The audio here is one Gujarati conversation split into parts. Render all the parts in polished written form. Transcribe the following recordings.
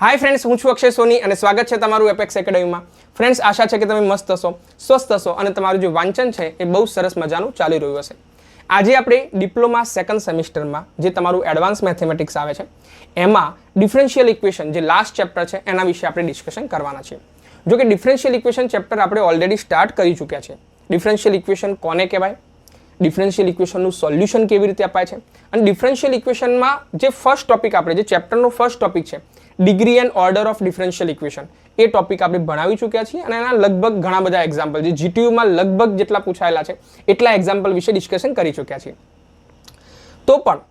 हाय फ्रेंड्स, हूँ छुं अक्षय सोनी અને સ્વાગત છે તમારું એપેક્સ એકેડમીમાં। ફ્રેન્ડ્સ, આશા છે કે તમે મસ્ત હશો, સ્વસ્થ હશો અને તમારું જે વાંચન છે એ બહુ સરસ મજાનું ચાલી રહ્યું હશે। આજે આપણે ડિપ્લોમા સેકન્ડ સેમિસ્ટરમાં જે તમારું એડવાન્સ મેથેમેટિક્સ આવે છે એમાં ડિફરન્શિયલ ઇક્વેશન જે લાસ્ટ ચેપ્ટર છે એના વિશે આપણે ડિસ્કશન કરવાના છીએ। જો કે ડિફરન્શિયલ ઇક્વેશન ચેપ્ટર આપણે ઓલરેડી સ્ટાર્ટ કરી ચૂક્યા છે। ડિફરન્શિયલ ઇક્વેશન કોને કહેવાય, ડિફરન્શિયલ ઇક્વેશનનું સોલ્યુશન કેવી રીતે અપાય છે અને ડિફરન્શિયલ ઇક્વેશનમાં જે ફર્સ્ટ ટોપિક આપણે જે ચેપ્ટરનો ફર્સ્ટ ટોપિક છે degree and order of differential equation A topic આપણે ભણાવી ચૂક્યા છીએ અને એના લગભગ ઘણા બધા એક્ઝામ્પલ જે જીટીયુમાં લગભગ જેટલા પૂછાયેલા છે એટલા એક્ઝામ્પલ વિશે ડિસ્કશન કરી ચૂક્યા છીએ। તો પણ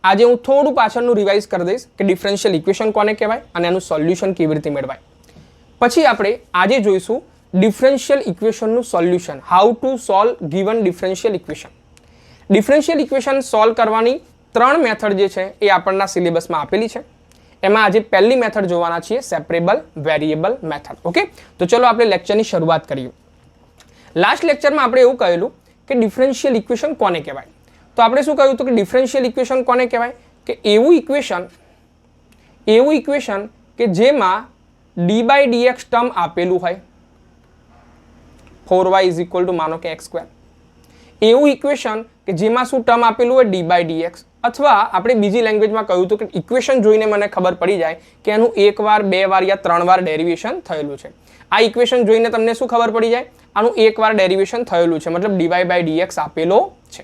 આજે હું થોડું પાછળનું રિવાઇઝ કરી દઈશ કે ડિફરન્શિયલ ઇક્વેશન કોને કહેવાય અને એનું સોલ્યુશન કેવી રીતે મેળવાય। પછી આપણે આજે જોઈશું ડિફરન્શિયલ ઇક્વેશનનું solution, how to solve given differential equation. Differential equation solve કરવાની ત્રણ મેથડ જે છે એ આપણના સિલેબસમાં આપેલી છે। એમાં આજે પહેલી મેથડ જોવાના છીએ, સેપરેબલ વેરિયેબલ મેથડ। ઓકે, તો ચલો આપણે લેક્ચરની શરૂઆત કરીએ। લાસ્ટ લેક્ચરમાં આપણે એવું કહેલું કે ડિફરન્શિયલ ઇક્વેશન કોને કહેવાય। તો આપણે શું કહ્યું હતું કે ડિફરન્શિયલ ઇક્વેશન કોને કહેવાય કે એવું ઇક્વેશન કે જેમાં d/dx ટર્મ આપેલું હોય, 4y = માનો કે x²। એવું ઇક્વેશન કે જેમાં શું ટર્મ આપેલું હોય d/dx, અથવા આપણે બીજી લેંગ્વેજમાં કહ્યું હતું કે ઇક્વેશન જોઈને મને ખબર પડી જાય કે એનું એક વાર, બે વાર યા ત્રણ વાર ડેરિવેશન થયેલું છે। આ ઇક્વેશન જોઈને તમને શું ખબર પડી જાય, આનું એક વાર ડેરિવેશન થયેલું છે, મતલબ dy/dx આપેલો છે।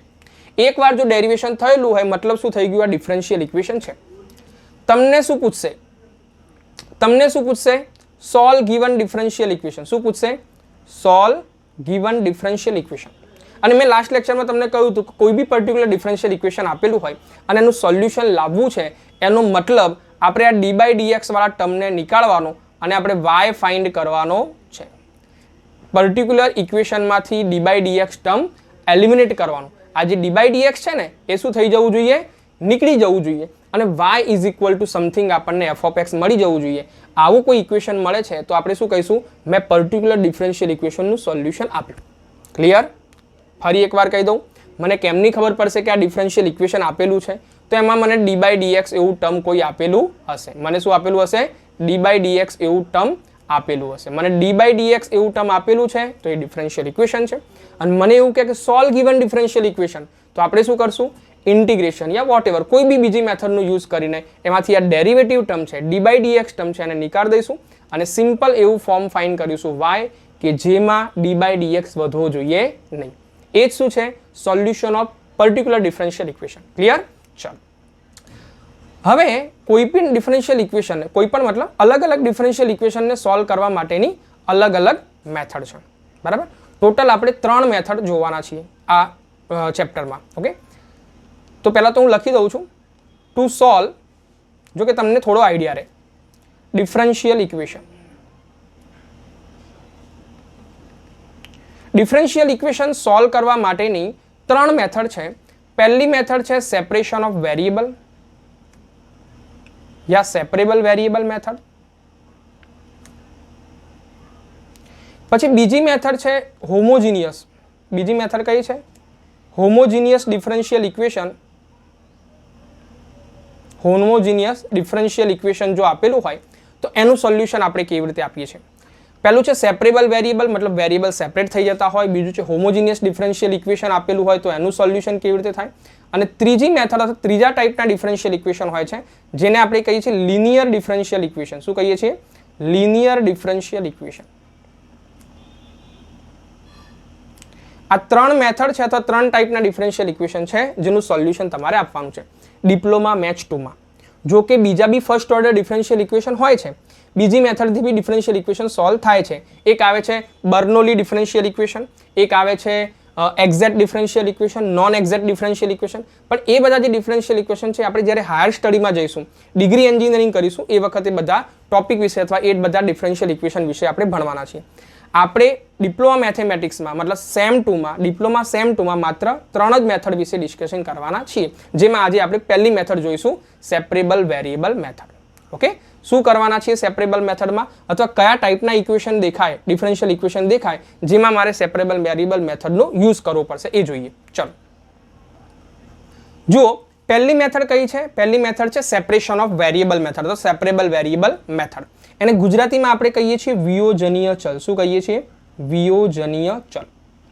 એક વાર જો ડેરિવેશન થયેલું હોય મતલબ શું થઈ ગયું, આ ડિફરન્શિયલ ઇક્વેશન છે। તમને શું પૂછશે સોલ્વ ગિવન ડિફરન્શિયલ ઇક્વેશન। શું પૂછશે? Solve given differential equation. અને મેં લાસ્ટ લેક્ચરમાં તમને કહ્યું હતું કે કોઈ બી પર્ટિક્યુલર ડિફરન્શિયલ ઇક્વેશન આપેલું હોય અને એનું સોલ્યુશન લાવવું છે, એનો મતલબ આપણે આ d/dx વાળા ટર્મને નીકાળવાનો અને આપણે y ફાઇન્ડ કરવાનો છે। પર્ટિક્યુલર ઇક્વેશનમાંથી d/dx ટર્મ એલિમિનેટ કરવાનું। આ જે d/dx છે ને એ શું થઈ જવું જોઈએ, નીકળી જવું જોઈએ અને y = સમથિંગ આપણને f(x) મળી જવું જોઈએ। આવું કોઈ ઇક્વેશન મળે છે તો આપણે શું કહીશું, મેં પર્ટિક્યુલર ડિફરન્શિયલ ઇક્વેશનનું સોલ્યુશન આપ્યું। ક્લિયર? ફરી એકવાર કહી દઉં, મને કેમની ખબર પડશે કે આ ડિફરન્શિયલ ઇક્વેશન આપેલું છે, તો એમાં મને d/dx એવું ટર્મ કોઈ આપેલું હશે। મને શું આપેલું હશે? d/dx એવું ટર્મ આપેલું હશે। મને d/dx એવું ટર્મ આપેલું છે તો એ ડિફરન્શિયલ ઇક્વેશન છે। અને મને એવું કહે કે સોલ્વ ગિવન ડિફરન્શિયલ ઇક્વેશન, તો આપણે શું કરશું, ઇન્ટિગ્રેશન યા વોટએવર કોઈ બી બીજી મેથડનું યુઝ કરીને એમાંથી આ ડેરિવેટિવ ટર્મ છે, d/dx ટર્મ છે, એને નીકાળી દઈશું અને સિમ્પલ એવું ફોર્મ ફાઇન્ડ કરીશું y કે જેમાં d/dx વધવો જોઈએ નહીં। એ જ શું છે, solution of particular differential equation. Clear? ચાલો, હવે કોઈ પણ ડિફરન્શિયલ ઇક્વેશન, કોઈ પણ મતલબ અલગ અલગ ડિફરન્શિયલ ઇક્વેશનને સોલ્વ કરવા માટેની અલગ અલગ મેથડ છે, બરાબર? ટોટલ આપણે 3 મેથડ જોવાના છીએ આ ચેપ્ટરમાં। ઓકે, તો પહેલાં તો હું લખી દઉં છું, ટુ સોલ્વ, જો કે તમને થોડો આઈડિયા રહે, differential equation. Differential equation solve કરવા માટેની 3 મેથડ છે। પહેલી મેથડ છે separation of variable yeah separable variable method. પછી બીજી મેથડ છે હોમોજીનિયસ। બીજી મેથડ કઈ છે? Homogeneous differential equation. Homogeneous differential equation જો આપેલું હોય તો એનું સોલ્યુશન આપણે કેવી રીતે આપીએ છીએ। પહેલું છે સેપરેબલ વેરિયેબલ, મતલબ વેરિયેબલ સેપરેટ થઈ જતા હોય। બીજું છે હોમોજીનિયસ ડિફરન્શિયલ ઇક્વેશન આપેલું હોય તો એનું સોલ્યુશન કેવી રીતે થાય। અને ત્રીજી મેથડ અથવા ત્રીજા ટાઈપના ડિફરન્શિયલ ઇક્વેશન હોય છે જેને આપણે કહીએ છીએ લિનિયર ડિફરન્શિયલ ઇક્વેશન। શું કહીએ છીએ? Linear differential equation. આ 3 મેથડ છે અથવા 3 ટાઈપના ડિફરન્શિયલ ઇક્વેશન છે જેનું સોલ્યુશન તમારે આપવાનું છે ડિપ્લોમા મેચ 2માં। જો કે બીજા બી ફર્સ્ટ ઓર્ડર ડિફરન્શિયલ ઇક્વેશન હોય છે, બીજી મેથડથી બી ડિફરન્શિયલ ઇક્વેશન સોલ્વ થાય છે। એક આવે છે બર્નોલી ડિફરન્શિયલ ઇક્વેશન, એક આવે છે exact differential equation, non exact differential equation. પણ એ બધા જે ડિફરન્શિયલ ઇક્વેશન છે આપણે જ્યારે હાયર સ્ટડીમાં જઈશું, ડિગ્રી એન્જિનિયરિંગ કરીશું, એ વખતે બધા ટોપિક વિશે અથવા એ બધા ડિફરન્શિયલ ઇક્વેશન વિશે આપણે ભણવાના છીએ। આપણે ડિપ્લોમા મેથેમેટિક્સમાં મતલબ સેમ 2માં, ડિપ્લોમા સેમ 2માં માત્ર 3 જ મેથડ વિશે ડિસ્કશન કરવાના છીએ, જેમાં આજે આપણે પહેલી મેથડ જોઈશું, સેપરેબલ વેરિયેબલ મેથડ। ઓકે, શું કરવાના છીએ સેપરેબલ મેથડમાં, અથવા કયા ટાઈપના ઇક્વેશન દેખાય, ડિફરન્શિયલ ઇક્વેશન દેખાય જેમાં મારે સેપરેબલ વેરિયેબલ મેથડનો યુઝ કરવો પડશે એ જોઈએ। ચલો, જુઓ પહેલી મેથડ કઈ છે? પહેલી મેથડ છે સેપરેશન ઓફ વેરિયેબલ મેથડ, તો સેપરેબલ વેરિયેબલ મેથડ. એને ગુજરાતીમાં આપણે કહીએ છીએ વિયોજનીય ચલ. શું કહીએ છીએ? વિયોજનીય ચલ.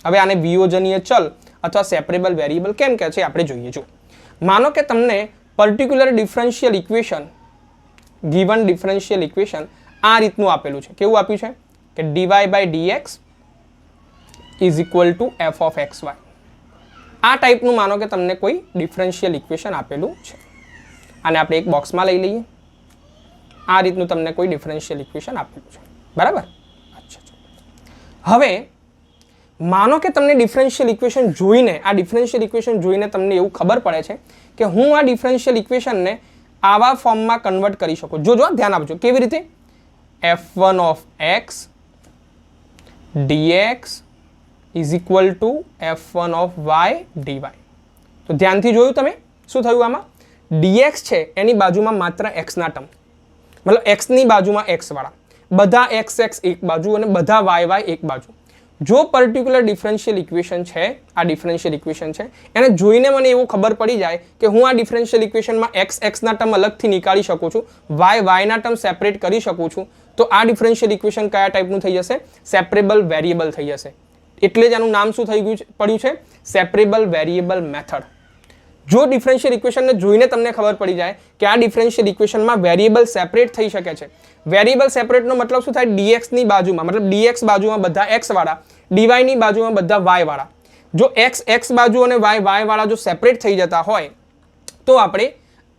હવે આને વિયોજનીય ચલ અથવા સેપરેબલ વેરિયેબલ કેમ કહે છે આપણે જોઈએ. જો માનો કે તમને particular differential equation, given differential equation આ રીતનું આપેલું છે. કેવું આપ્યું છે? કે dy by dx is equal to F of X Y. આ ટાઈપનું માનો કે તમને કોઈ ડિફરન્શિયલ ઇક્વેશન આપેલું છે. આને આપણે એક બોક્સમાં લઈ લઈએ. આ રીતનું તમને કોઈ ડિફરન્શિયલ ઇક્વેશન આપેલું છે. બરાબર? અચ્છા. હવે માનો કે તમને ડિફરન્શિયલ ઇક્વેશન જોઈને, આ ડિફરન્શિયલ ઇક્વેશન જોઈને તમને એવું ખબર પડે છે કે હું આ ડિફરન્શિયલ ઇક્વેશનને આવા ફોર્મમાં કન્વર્ટ કરી શકું. જો ધ્યાન આપજો. કેવી રીતે? f1 of x dx is equal two f1 of y dy. તો ધ્યાનથી જોયું તમે? શું થયું આમાં? dx છે એની બાજુમાં માત્ર x ના ટર્મ, મતલબ x ની બાજુમાં x વાળા, બધા x એક બાજુ અને બધા y એક બાજુ. જો પર્ટિક્યુલર ડિફરન્શિયલ ઇક્વેશન છે, આ ડિફરન્શિયલ ઇક્વેશન છે, એને જોઈને મને એવું ખબર પડી જાય કે હું આ ડિફરન્શિયલ ઇક્વેશનમાં x ના ટર્મ અલગથી નીકાળી શકું છું, y ના ટર્મ સેપરેટ કરી શકું છું, તો આ ડિફરન્શિયલ ઇક્વેશન કયા ટાઈપનું થઈ જશે? સેપરેબલ વેરિયેબલ થઈ જશે. એટલે જ આનું નામ શું થઈ ગયું પડ્યું છે? Separable variable method. જો ડિફરન્શિયલ ઇક્વેશનને જોઈને તમને ખબર પડી જાય કે આ ડિફરન્શિયલ ઇક્વેશનમાં વેરિયેબલ સેપરેટ થઈ શકે છે. વેરિયેબલ સેપરેટનો મતલબ શું થાય? dx ની બાજુમાં, મતલબ dx બાજુમાં બધા x વાળા, dy ની બાજુમાં બધા y વાળા. જો x બાજુ અને y વાળા જો સેપરેટ થઈ જતા હોય તો આપણે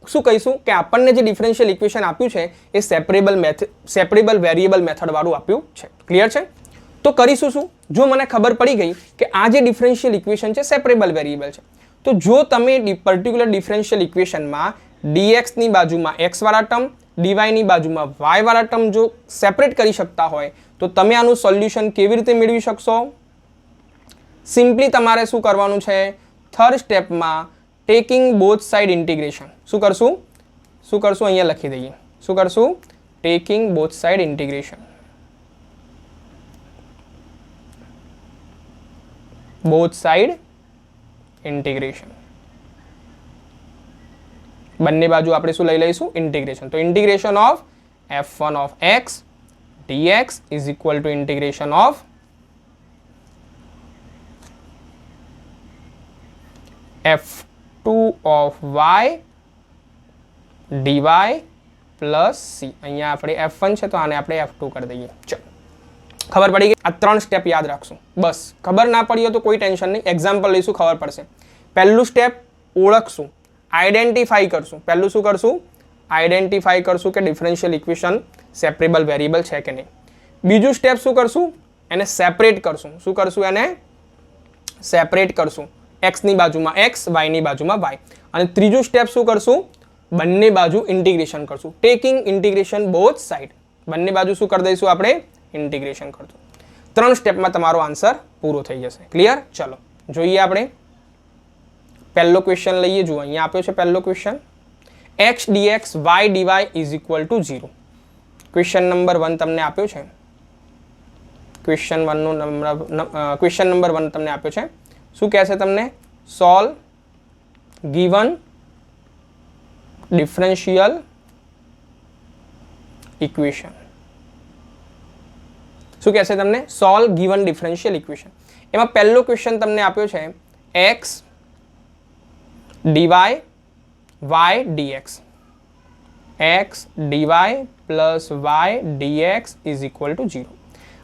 શું કહીશું કે આપણને જે ડિફરન્શિયલ ઇક્વેશન આપ્યું છે એ સેપરેબલ વેરિયેબલ મેથડ વાળું આપ્યું છે. ક્લિયર છે? તો કરીશું શું? જો મને ખબર પડી ગઈ કે આ જે ડિફરન્શિયલ ઇક્વેશન છે સેપરેબલ વેરિયેબલ છે, તો જો તમે પર્ટિક્યુલર ડિફરન્શિયલ ઇક્વેશનમાં dx ની બાજુમાં x વાળા ટર્મ, dy ની બાજુમાં y વાળા ટર્મ જો સેપરેટ કરી શકતા હોય તો તમે આનું સોલ્યુશન કેવી રીતે મેળવી શકશો? સિમ્પલી તમારે શું કરવાનું છે? થર્ડ સ્ટેપમાં ટેકિંગ બોથ સાઇડ ઇન્ટિગ્રેશન. શું કરશું? અહીંયા લખી દઈએ. શું કરશું? Taking both side integration. Both side integration. બંને બાજુ આપણે શું લઈ લઈશું? ઇન્ટિગ્રેશન. તો integration of f1 of x dx is equal to integration of f2 of y dy plus c. અહીંયા આપણે f1 છે તો આને આપણે f2 કરી દઈએ. ચલો, ખબર પડી ગઈ? આ 3 સ્ટેપ યાદ રાખશું. બસ ખબર ના પડી હોય તો કોઈ ટેન્શન નહીં, એક્ઝામ્પલ લઈશું, ખબર પડશે. પહેલું સ્ટેપ ઓળખશું, આઈડેન્ટિફાઈ કરશું. પહેલું શું કરશું? આઈડેન્ટિફાઈ કરશું કે ડિફરન્શિયલ ઇક્વેશન સેપરેબલ વેરિયેબલ છે કે નહીં. બીજું સ્ટેપ શું કરશું? એને સેપરેટ કરશું. શું કરશું? એને સેપરેટ કરશું. x ની બાજુમાં x, y ની બાજુમાં y. અને ત્રીજું સ્ટેપ શું કરશું? બંને બાજુ ઇન્ટિગ્રેશન કરશું. Taking integration both side. બંને બાજુ શું કરી દઈશું આપણે? ઇન્ટિગ્રેશન કરશું. 3 સ્ટેપમાં તમારો આન્સર પૂરો થઈ જશે. ક્લિયર? ચલો જોઈએ આપણે પહેલો ક્વેશ્ચન લઈએ. જુઓ અહીંયા આપ્યો છે પહેલો question, x dx y dy is equal two 0. Question number 1 તમને આપ્યો છે. ક્વેશ્ચન નંબર 1 તમને આપ્યો છે. શું કહે છે તમને? Solve given differential equation. શું કહે છે તમને? Solve given differential equation. એમાં પહેલો ક્વેશ્ચન તમને આપ્યો છે x dy y dx. x dy plus y dx is equal two 0.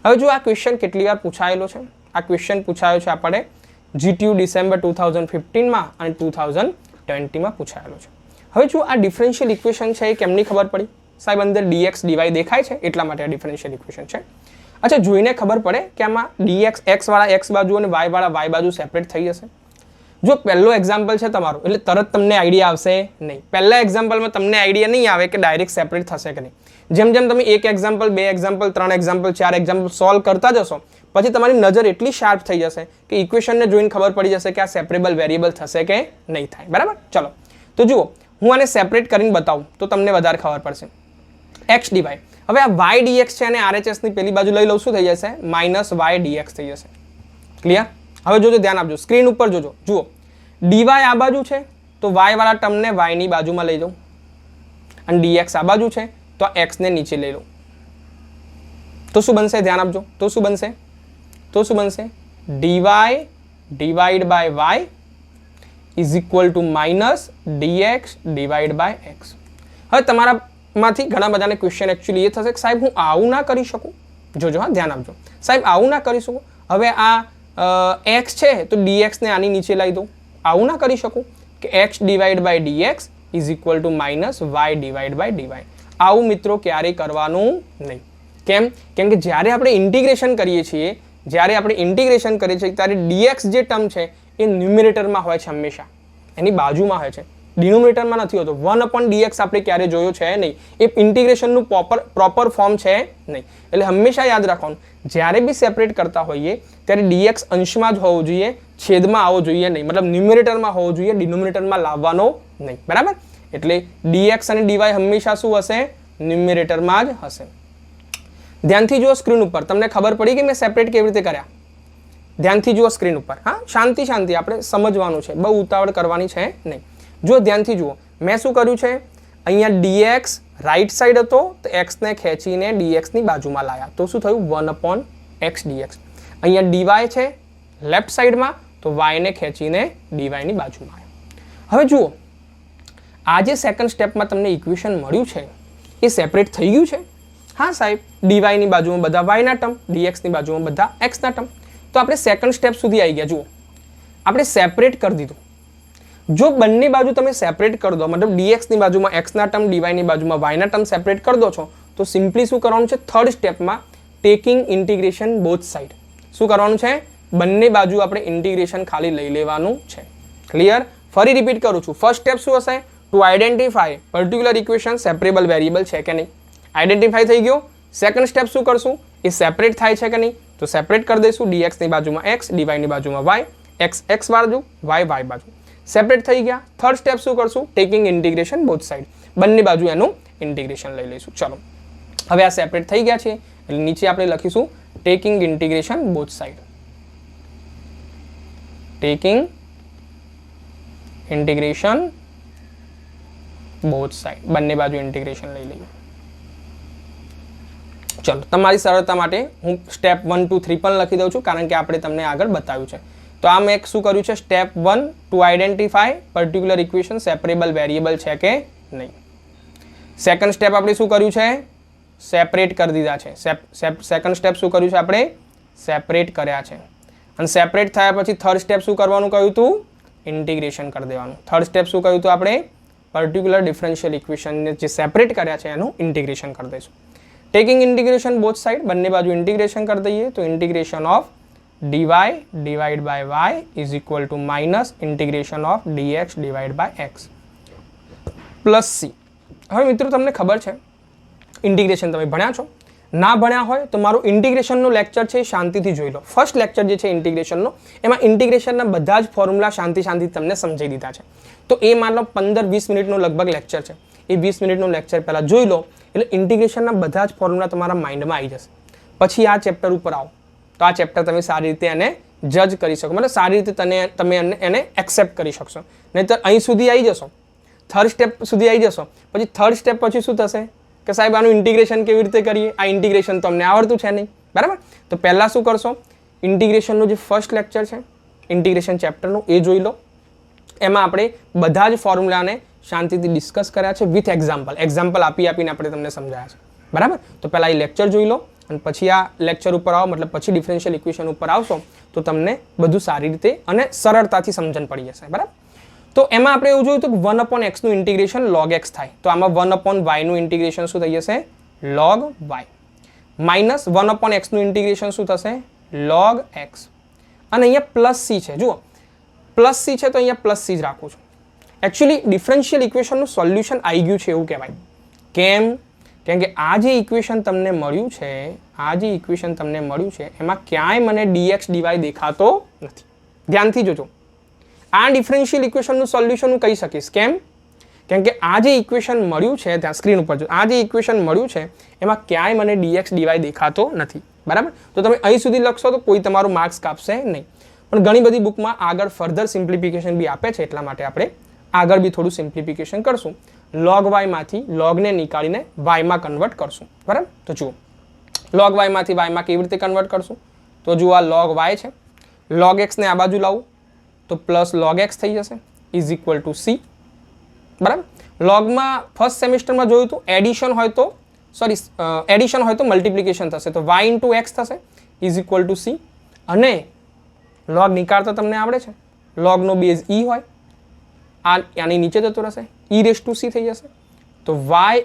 હવે જો આ ક્વેશ્ચન કેટલી વાર પૂછાયેલો છે? આ ક્વેશ્ચન પૂછાયો છે આપણે GTU ડિસેમ્બર 2015માં અને 2020માં પૂછાયેલો છે. હવે જો આ ડિફરન્શિયલ ઇક્વેશન છે એ કેમની ખબર પડી? સાહેબ અંદર dx dy દેખાય છે એટલા માટે આ ડિફરન્શિયલ ઇક્વેશન છે. અચ્છા, જોઈને ખબર પડે કે આમાં dx x વાળા x બાજુ અને y વાળા y બાજુ સેપરેટ થઈ જશે. જો પહેલો એક્ઝામ્પલ છે તમારો એટલે તરત તમને આઈડિયા આવશે નહીં. પહેલા એક્ઝામ્પલમાં તમને આઈડિયા નહીં આવે કે ડાયરેક્ટ સેપરેટ થશે કે નહીં. જેમ જેમ તમે 1 example, 2 example, 3 example, 4 example solve કરતા જશો પછી તમારી નજર એટલી શાર્પ થઈ જશે કે ઇક્વેશનને જોઈને ખબર પડી જશે કે આ સેપરેબલ વેરિયેબલ થશે કે નહીં થાય. બરાબર? ચલો તો જુઓ, હું આને સેપરેટ કરીને બતાવું તો તમને વધારે ખબર પડશે. x dy. હવે આ y dx છે અને RHS ની પેલી બાજુ લઈ લઉં, શું થઈ જશે? માઇનસ y dx થઈ જશે. ક્લિયર? હવે જોજો, ધ્યાન આપજો, સ્ક્રીન ઉપર જોજો. જુઓ, dy આ બાજુ છે તો y વાળા ટર્મને y ની બાજુમાં લઈ જાઉં અને dx આ બાજુ છે તો આ x ને નીચે લઈ લઉં તો શું બનશે? ધ્યાન આપજો. તો શું બનશે? dy divide by y is equal to minus dx divide by x. હવે તમારામાંથી ઘણા બધાને ક્વેશ્ચન એકચ્યુઅલી એ થશે કે સાહેબ હું આવું ના કરી શકું. જોજો, હા ધ્યાન આપજો. સાહેબ આવું ના કરી શકું. હવે આ x છે તો dx ને આની નીચે લાવી દઉં. આવું ના કરી શકું કે x divide by dx is equal to minus y divide by dy. આવું મિત્રો ક્યારેય કરવાનું નહીં. કેમ? કેમ કે જ્યારે આપણે ઇન્ટિગ્રેશન કરીએ છીએ ત્યારે dx જે ટર્મ છે એ ન્યુમિરેટરમાં હોય છે, હંમેશા એની બાજુમાં હોય છે, ડિનોમિનેટરમાં નથી હોતો. 1/dx આપણે ક્યારે જોયો છે નહીં. એ ઇન્ટિગ્રેશનનું પ્રોપર ફોર્મ છે નહીં. એટલે હંમેશા યાદ રાખવાનું, જ્યારે બી સેપરેટ કરતા હોઈએ ત્યારે dx અંશમાં જ હોવો જોઈએ, છેદમાં આવવો જોઈએ નહીં. મતલબ ન્યુમિરેટરમાં હોવો જોઈએ, ડિનોમિનેટરમાં લાવવાનો નહીં. બરાબર? એટલે dx અને dy હંમેશા શું હશે? ન્યુમિરેટરમાં જ હશે. ધ્યાનથી જુઓ સ્ક્રીન ઉપર. તમને ખબર પડી કે મેં સેપરેટ કેવી રીતે કર્યા? ધ્યાનથી જુઓ સ્ક્રીન ઉપર. હા, શાંતિ આપણે સમજવાનું છે, બહુ ઉતાવળ કરવાની છે નહીં. જો ધ્યાનથી જુઓ, મેં શું કર્યું છે? અહીંયા dx રાઈટ સાઈડ હતો તો x ને ખેંચીને dx ની બાજુમાં લાવ્યા તો શું થયું? 1/x dx. અહીંયા dy છે લેફ્ટ સાઈડમાં તો y ને ખેંચીને dy ની બાજુમાં આવ્યા. હવે જુઓ, આ જે સેકન્ડ સ્ટેપમાં તમને ઇક્વેશન મળ્યું છે એ સેપરેટ થઈ ગયું છે. હા સાહેબ, dy ની બાજુમાં બધા y ના ટર્મ, dx ની બાજુમાં બધા x ના ટર્મ. તો આપણે સેકન્ડ સ્ટેપ સુધી આવી ગયા. જુઓ, આપણે સેપરેટ કરી દીધું. જો બંને બાજુ તમે સેપરેટ કરી દો, મતલબ dx ની બાજુમાં x ના ટર્મ, dy ની બાજુમાં y ના ટર્મ સેપરેટ કરી દો છો તો સિમ્પલી શું કરવાનું છે? થર્ડ સ્ટેપમાં ટેકિંગ ઇન્ટિગ્રેશન બોથ સાઈડ. શું કરવાનું છે? બંને બાજુ આપણે ઇન્ટિગ્રેશન ખાલી લઈ લેવાનું છે. ક્લિયર? ફરી રિપીટ કરું છું. ફર્સ્ટ સ્ટેપ શું હશે? Two identify particular equation separable variable છે કે નહીં. આઈડેન્ટિફાઈ થઈ ગયો. સેકન્ડ સ્ટેપ શું કરશું? એ સેપરેટ થાય છે કે નહીં, તો સેપરેટ કરી દઈશું. dx ની બાજુમાં x, dy ની બાજુમાં y, x બાજુ, y બાજુ. સેપરેટ થઈ ગયા. થર્ડ સ્ટેપ શું કરશું? Taking integration both side. બંને બાજુ એનું ઇન્ટિગ્રેશન લઈ લઈશું. ચલો, હવે આ સેપરેટ થઈ ગયા છે એટલે નીચે આપણે લખીશું taking integration both side. Taking integration both side. બંને બાજુ ઇન્ટિગ્રેશન લઈ લઈએ. ચલો, તમારી સરળતા માટે હું સ્ટેપ 1 2 3 પણ લખી દઉં છું, કારણ કે આપણે તમને આગળ બતાવ્યું છે. તો આ મેં શું કર્યું છે? Step 1 two identify particular equation separable variable છે કે નહીં. સેકન્ડ સ્ટેપ આપણે શું કર્યું છે? સેપરેટ કરી દીધા છે. સેકન્ડ સ્ટેપ શું કર્યું છે? આપણે સેપરેટ કર્યા છે. અને સેપરેટ થયા પછી થર્ડ સ્ટેપ શું કરવાનું કહ્યું હતું? ઇન્ટિગ્રેશન કરી દેવાનું. થર્ડ સ્ટેપ શું કહ્યું હતું? આપણે પર્ટિક્યુલર ડિફરન્શિયલ ઇક્વેશનને જે સેપરેટ કર્યા છે એનું ઇન્ટિગ્રેશન કરી દઈશું. Taking integration both side. બંને બાજુ ઇન્ટિગ્રેશન કરી દઈએ તો integration of dy divide by y is equal to minus integration of dx divide by x plus c. હવે મિત્રો તમને ખબર છે ઇન્ટિગ્રેશન તમે ભણ્યા છો? ના ભણ્યા હોય તો મારું ઇન્ટિગ્રેશનનો લેક્ચર છે શાંતિથી જોઈ લો. ફર્સ્ટ લેક્ચર જે છે ઇન્ટિગ્રેશનનો, એમાં ઇન્ટિગ્રેશનના બધા જ ફોર્મ્યુલા શાંતિથી તમને સમજાવી દીધા છે. તો એ માનો 15-20 મિનિટનો લગભગ લેક્ચર છે. એ 20 મિનિટનો લેક્ચર પહેલાં જોઈ લો એટલે ઇન્ટિગ્રેશનના બધા જ ફોર્મ્યુલા તમારા માઇન્ડમાં આવી જશે. પછી આ ચેપ્ટર ઉપર આવો તો આ ચેપ્ટર તમે સારી રીતે એને જજ કરી શકો, મતલબ સારી રીતે તમે એને એક્સેપ્ટ કરી શકશો. નહીંતર અહીં સુધી આવી જશો, થર્ડ સ્ટેપ સુધી આવી જશો, પછી થર્ડ સ્ટેપ પછી શું થશે કે સાહેબ આનું ઇન્ટિગ્રેશન કેવી રીતે કરીએ? આ ઇન્ટિગ્રેશન તો અમને આવડતું છે નહીં. બરાબર? તો પહેલાં શું કરશો? ઇન્ટિગ્રેશનનું જે ફર્સ્ટ લેક્ચર છે ઇન્ટિગ્રેશન ચેપ્ટરનું એ જોઈ લો. એમાં આપણે બધા જ ફોર્મ્યુલાને શાંતિથી ડિસ્કસ કર્યા છે વિથ એક્ઝામ્પલ આપીને આપણે તમને સમજાયા છે. બરાબર? તો પહેલાં એ લેક્ચર જોઈ લો અને પછી આ લેક્ચર ઉપર આવો, મતલબ પછી ડિફરન્શિયલ ઇક્વેશન ઉપર આવશો તો તમને બધું સારી રીતે અને સરળતાથી સમજણ પડી જશે. બરાબર? તો એમાં આપણે એવું જોયું હતું કે 1/x નું ઇન્ટિગ્રેશન log x થાય, તો આમાં 1/y નું ઇન્ટિગ્રેશન શું થઈ જશે? log y. માઇનસ 1/x નું ઇન્ટિગ્રેશન શું થશે? log x. અને અહીંયા પ્લસ c છે. જુઓ, પ્લસ c છે તો અહીંયા પ્લસ c જ રાખું છું. એકચ્યુઅલી ડિફરન્શિયલ ઇક્વેશનનું સોલ્યુશન આવી ગયું છે એવું કહેવાય. કેમ? કેમ કે આ જે ઇક્વેશન તમને મળ્યું છે, એમાં ક્યાંય મને dx dy દેખાતો નથી. ધ્યાનથી જોજો. આ ડિફરન્શિયલ ઇક્વેશનનું સોલ્યુશન હું કહી શકીશ. કેમ? કેમ કે આ જે ઇક્વેશન મળ્યું છે, ત્યાં સ્ક્રીન ઉપર જો આ જે ઇક્વેશન મળ્યું છે એમાં ક્યાંય મને dx dy દેખાતો નથી. બરાબર? તો તમે અહીં સુધી લખશો તો કોઈ તમારું માર્ક્સ કાપશે નહીં. પણ ઘણી બધી બુકમાં આગળ ફર્ધર સિમ્પ્લિફિકેશન બી આપે છે, એટલા માટે આપણે આગળ બી થોડું સિમ્પ્લિફિકેશન કરશું, log y માંથી log ને નીકાળીને y માં કન્વર્ટ કરશું, બરાબર? તો જુઓ log y માંથી y માં કેવી રીતે કન્વર્ટ કરશું? તો જુઓ આ log y છે, log x ને આ બાજુ લાવું તો પ્લસ log x થઈ જશે ઇઝ ઇક્વલ ટુ c, બરાબર? લોગમાં ફર્સ્ટ સેમિસ્ટરમાં જોયું હતું એડિશન હોય તો એડિશન હોય તો મલ્ટિપ્લિકેશન થશે, તો y ઇન્ટુ એક્સ થશે ઇઝ ઇક્વલ ટુ c, અને log નીકાળતા તમને આવડે છે, logનો બેઝ e હોય, આની નીચે જતો રહેશે, e રેસ ટુ c થઈ જશે, તો y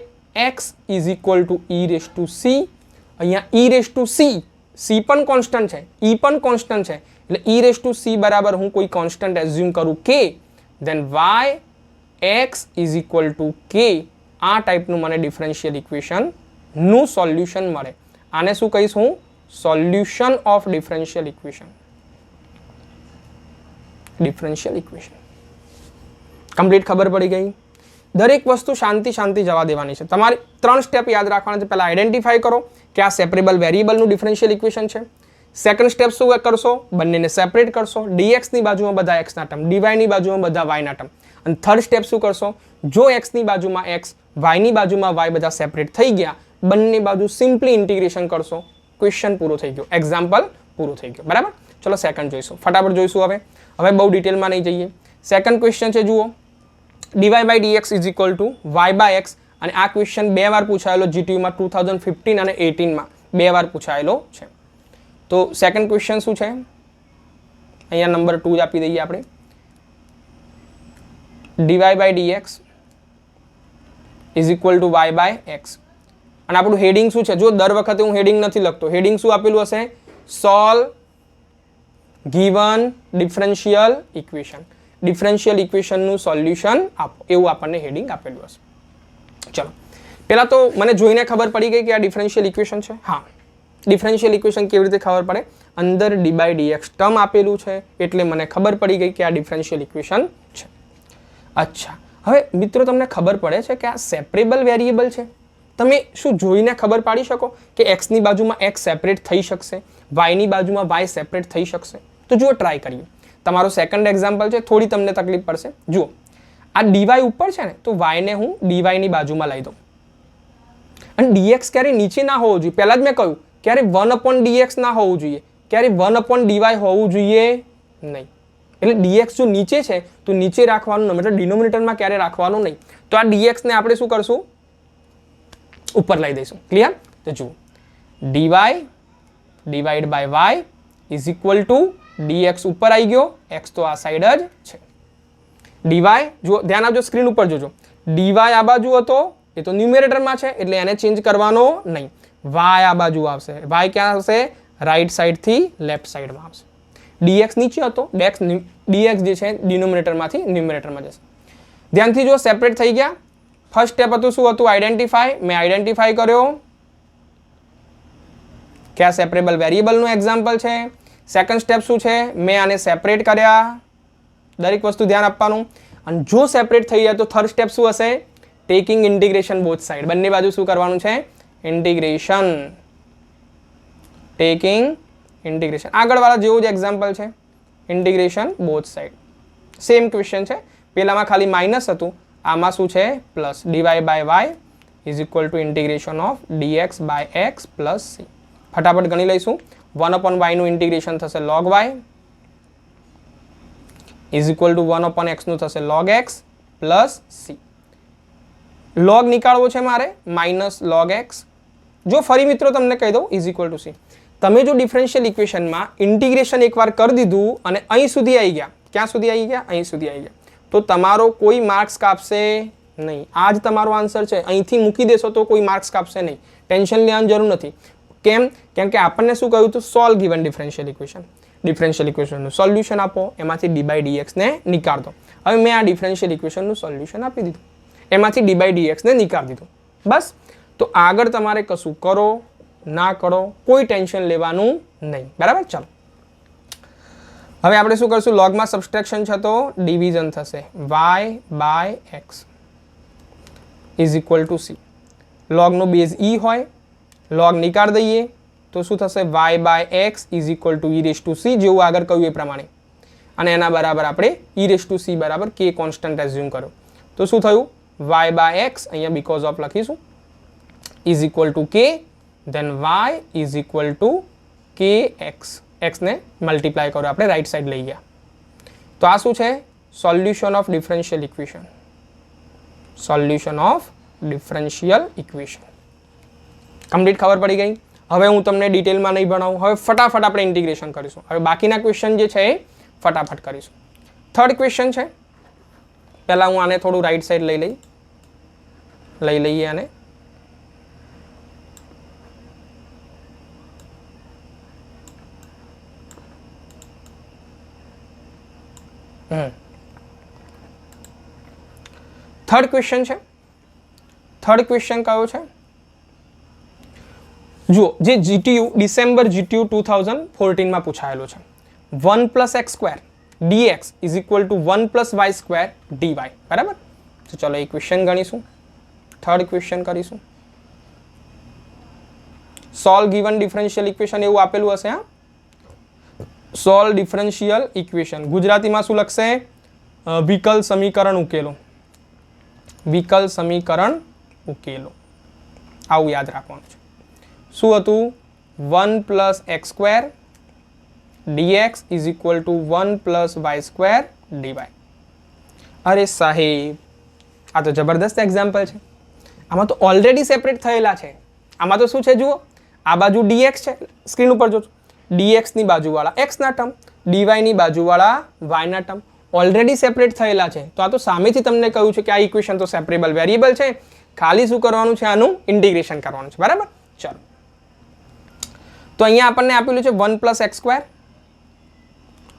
x is equal to e raise to c, અહીંયા e raise to c, c પણ કોન્સ્ટન્ટ છે, e પણ કોન્સ્ટન્ટ છે, એટલે e રેસ ટુ c બરાબર હું કોઈ કોન્સ્ટન્ટ એઝ્યુમ કરું k, then y x is equal to k, આ ટાઈપનું મને ડિફરન્શિયલ ઇક્વેશનનું સોલ્યુશન મળે. આને શું કહીશ હું? Solution of differential equation. Differential equation complete ખબર પડી ગઈ? દરેક વસ્તુ શાંતિ જવા દેવાની છે. તમારે 3 સ્ટેપ યાદ રાખવાના છે. પહેલા આઈડેન્ટિફાઈ કરો કે આ સેપરેબલ વેરિયેબલનું ડિફરન્શિયલ ઇક્વેશન છે. સેકન્ડ સ્ટેપ શું કરશો? બંનેને સેપરેટ કરશો, dx ની બાજુમાં બધા x ના ટર્મ, dy ની બાજુમાં બધા y ના ટર્મ. અને થર્ડ સ્ટેપ શું કરશો? જો x ની બાજુમાં x, y ની બાજુમાં y બધા સેપરેટ થઈ ગયા, બંને બાજુ સિમ્પલી ઇન્ટિગ્રેશન કરશો, ક્વેશ્ચન પૂરો થઈ ગયો, એક્ઝામ્પલ પૂરો થઈ ગયો, બરાબર? ચલો સેકન્ડ જોઈશું, ફટાફટ જોઈશું. હવે બહુ ડિટેલમાં નહીં જઈએ. સેકન્ડ ક્વેશ્ચન છે, જુઓ dy by dx is equal two y by x, અને આ ક્વેશ્ચન 2 વાર પૂછાયેલો જીટીયુમાં 2015 અને 18માં 2 વાર પૂછાયેલો છે. તો સેકન્ડ ક્વેશ્ચન શું છે? અહીંયા નંબર 2 જ આપી દઈએ આપણે. dy by dx is equal two y by x, અને આપણું હેડિંગ શું છે? જો દર વખતે હું હેડિંગ નથી લખતો, હેડિંગ શું આપેલું હશે? Solve given differential equation, differential ઇક્વેશનનું સોલ્યુશન આપો, એવું આપણને હેડિંગ આપેલું હશે. ચલો પહેલાં તો મને જોઈને ખબર પડી ગઈ કે આ ડિફરન્શિયલ ઇક્વેશન છે. હા, ડિફરન્શિયલ ઇક્વેશન કેવી રીતે ખબર પડે? અંદર dy by dx ટર્મ આપેલું છે એટલે મને ખબર પડી ગઈ કે આ ડિફરન્શિયલ ઇક્વેશન છે. અચ્છા, હવે મિત્રો તમને ખબર પડે છે કે આ સેપરેબલ વેરિયેબલ છે. તમે શું જોઈને ખબર પાડી શકો કે x ની બાજુમાં x સેપરેટ થઈ શકશે, y ની બાજુમાં y સેપરેટ થઈ શકશે? તો જુઓ, ટ્રાય કરીએ. તમારો સેકન્ડ એક્ઝામ્પલ છે, થોડી તમને તકલીફ પડશે. જુઓ આ dy ઉપર છે ને, તો y ને હું dy ની બાજુમાં લઈ દઉં, અને dx ક્યારે નીચે ના હોવું જોઈએ. પહેલા જ મેં કહ્યું ક્યારે 1/dx ના હોવું જોઈએ, ક્યારે 1/dy હોવું જોઈએ નહીં. એટલે dx જો નીચે છે તો નીચે રાખવાનું નહીં, મતલબ ડિનોમિનેટરમાં ક્યારે રાખવાનું નહીં. તો આ dx ને આપણે શું કરશું? ઉપર લઈ દઈશું. ક્લિયર? તો જુઓ dy divide by y is equal to dx ઉપર આવી ગયો, x તો આ સાઈડ જ છે. dy જો ધ્યાન આપજો, સ્ક્રીન ઉપર જોજો, dy આ બાજુ હતો, એ તો ન્યુમેરેટરમાં છે એટલે એને ચેન્જ કરવાનો નહીં. y આ બાજુ આવશે, y ક્યાં આવશે? રાઈટ સાઈડથી લેફ્ટ સાઈડમાં આવશે. dx નીચે હતો, dx જે છે ડિનોમિનેટરમાંથી ન્યુમેરેટરમાં જશે. ધ્યાનથી જો, સેપરેટ થઈ ગયા. ફર્સ્ટ સ્ટેપ હતું શું હતું? આઈડેન્ટિફાઈ. મેં આઈડેન્ટિફાઈ કર્યો કે આ સેપરેબલ વેરિયેબલનું એક્ઝામ્પલ છે. સેકન્ડ સ્ટેપ શું છે? મેં આને સેપરેટ કર્યા. દરેક વસ્તુ ધ્યાન આપવાનું. અને જો સેપરેટ થઈ જાય તો થર્ડ સ્ટેપ શું હશે? Taking integration both side. બંને બાજુ શું કરવાનું છે? ઇન્ટિગ્રેશન. Taking integration. આગળવાળા જેવું જ એક્ઝામ્પલ છે, integration both side. Same question છે. પેલામાં ખાલી માઇનસ હતું, આમાં શું છે? Plus. dy by y is equal to integration of dx by x plus c. ફટાફટ ગણી લઈશું. 1/y નું ઇન્ટિગ્રેશન થશે log y is equal two 1/x નું થશે log x plus c. log નીકાળવો છે મારે, માઇનસ log x. જો ફરી મિત્રો તમને કહી દઉં, ઇઝ ઇક્વલ ટુ c. તમે જો ડિફરન્શિયલ ઇક્વેશનમાં ઇન્ટિગ્રેશન એકવાર કરી દીધું અને અહીં સુધી આવી ગયા, ક્યાં સુધી આવી ગયા? અહીં સુધી આવી ગયા, તો તમારો કોઈ માર્ક્સ કાપશે નહીં. આ જ તમારો આન્સર છે. અહીંથી મૂકી દેશો તો કોઈ માર્ક્સ કાપશે નહીં, ટેન્શન લેવાની જરૂર નથી. કેમ? કેમ કે આપણને શું કહ્યું હતું? Solve given differential equation. Differential ઇક્વેશનનું સોલ્યુશન આપો, એમાંથી dy by dx ને નીકાળ દો. હવે મેં આ ડિફરન્શિયલ ઇક્વેશનનું સોલ્યુશન આપી દીધું, એમાંથી dy by dx ને નીકાળી દીધું. બસ. તો આગળ તમારે કશું કરો ના કરો, કોઈ ટેન્શન લેવાનું નહીં, બરાબર? ચાલો હવે આપણે શું કરશું? લોગમાં સબસ્ટ્રેક્શન છે તો ડિવિઝન થશે. y by x is equal to c. લોગનો બેઝ e હોય, લોગ નીકાળ દઈએ તો શું થશે? y by x is equal to e raise to c, જેવું આગળ કહ્યું એ પ્રમાણે. અને એના બરાબર આપણે e રેઝ ટુ c બરાબર k કોન્સ્ટન્ટ એઝ્યુમ કર્યો તો શું થયું y બાય x અહીંયા બીકોઝ ઓફ લખીશું is equal to k then y is equal to kx x ને મલ્ટીપ્લાય કરો આપણે રાઈટ સાઈડ લઈ ગયા તો આ શું છે solution of differential equation solution of differential equation complete ખબર પડી ગઈ હવે હું તમને ડિટેલમાં નહીં ભણાવું હવે ફટાફટ આપણે ઇન્ટિગ્રેશન કરીશું હવે બાકીના ક્વેશ્ચન જે છે એ ફટાફટ કરીશું થર્ડ ક્વેશ્ચન છે પહેલાં હું આને થોડું રાઈટ સાઈડ લઈ લઈએ આને થર્ડ ક્વેશ્ચન છે થર્ડ ક્વેશ્ચન કયો છે જુઓ જે જીટીયુ ડિસેમ્બર જીટીયુ 2014માં પૂછાયેલો છે 1 + x² dx is equal two 1 + y² dy બરાબર તો ચલો એ ક્વેશ્ચન ગણીશું થર્ડ ક્વેશ્ચન કરીશું સોલ્વ ગિવન ડિફરન્શિયલ ઇક્વેશન એવું આપેલું હશે હા સોલ્વ ડિફરન્શિયલ ઇક્વેશન ગુજરાતીમાં શું લખશે વિકલ સમીકરણ ઉકેલો વિકલ સમીકરણ ઉકેલો આવું યાદ રાખવાનું છે શું હતું 1 + x² dx is equal two 1 + y² dy અરે સાહેબ આ તો જબરદસ્ત એક્ઝામ્પલ છે આમાં તો ઓલરેડી સેપરેટ થયેલા છે આમાં તો શું છે જુઓ આ બાજુ dx છે સ્ક્રીન ઉપર જોજો dx ની બાજુવાળા x ના ટર્મ dy ની બાજુવાળા y ના ટર્મ ઓલરેડી સેપરેટ થયેલા છે તો આ તો સામેથી તમને કહ્યું છે કે આ ઇક્વેશન તો સેપરેબલ વેરિયેબલ છે ખાલી શું કરવાનું છે આનું ઇન્ટિગ્રેશન કરવાનું છે બરાબર ચલો તો અહીંયા આપણને આપેલું છે 1 + x²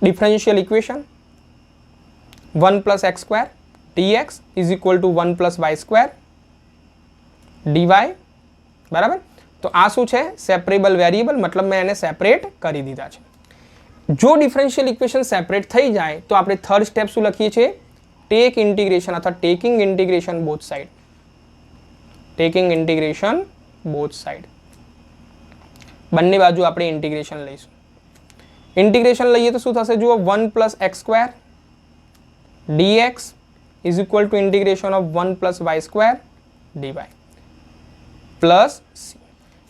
differential equation 1 + x² dx is equal two 1 + y² dy બરાબર તો આ શું છે સેપરેબલ વેરિયેબલ મતલબ મેં એને સેપરેટ કરી દીધા છે જો ડિફરન્શિયલ ઇક્વેશન સેપરેટ થઈ જાય તો આપણે થર્ડ સ્ટેપ શું લખીએ છીએ ટેક ઇન્ટિગ્રેશન અથવા taking integration both side taking integration both side બંને બાજુ આપણે ઇન્ટિગ્રેશન લઈશું ઇન્ટિગ્રેશન લઈએ તો શું થશે જુઓ 1 + x² dx is equal to integration of 1 + y² dy plus c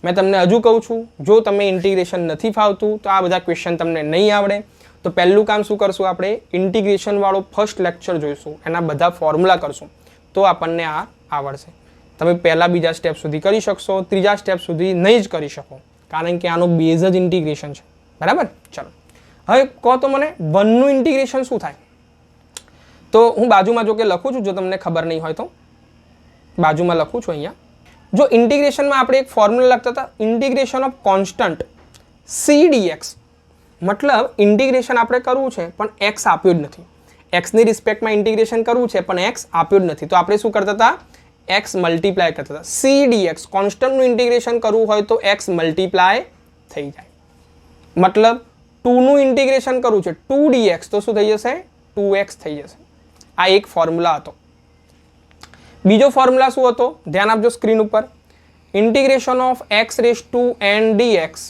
મેં તમને હજુ કહું છું જો તમે ઇન્ટિગ્રેશન નથી ફાવતું તો આ બધા ક્વેશ્ચન તમને નહીં આવડે તો પહેલું કામ શું કરશું આપણે ઇન્ટિગ્રેશન વાળો ફર્સ્ટ લેક્ચર જોઈશું એના બધા ફોર્મ્યુલા કરશું તો આપણને આ આવડશે તમે પહેલા બીજા સ્ટેપ સુધી કરી શકશો ત્રીજા સ્ટેપ સુધી નહીં જ કરી શકો કારણ કે આનો બેઝ જ ઇન્ટિગ્રેશન છે બરાબર ચલો હવે કહો તો મને 1 નું ઇન્ટિગ્રેશન શું થાય તો હું બાજુમાં જો કે લખું છું જો તમને ખબર નહીં હોય તો બાજુમાં લખું છું અહીંયા જો ઇન્ટિગ્રેશનમાં આપણે એક ફોર્મ્યુલા લખતા હતા integration of constant c dx મતલબ ઇન્ટિગ્રેશન આપણે કરવું છે પણ x આપ્યો જ નથી x ની રિસ્પેક્ટમાં ઇન્ટિગ્રેશન કરવું છે પણ x આપ્યો જ નથી તો આપણે શું કરતા હતા x મલ્ટીપ્લાય કરતા હતા c dx કોન્સ્ટન્ટનું ઇન્ટિગ્રેશન કરવું હોય તો x મલ્ટીપ્લાય થઈ જાય મતલબ 2 નું ઇન્ટિગ્રેશન કરવું છે 2 dx તો શું થઈ જશે 2x થઈ જશે આ એક ફોર્મ્યુલા હતો બીજો ફોર્મ્યુલા શું હતો ધ્યાન આપજો સ્ક્રીન ઉપર integration of x raise to n dx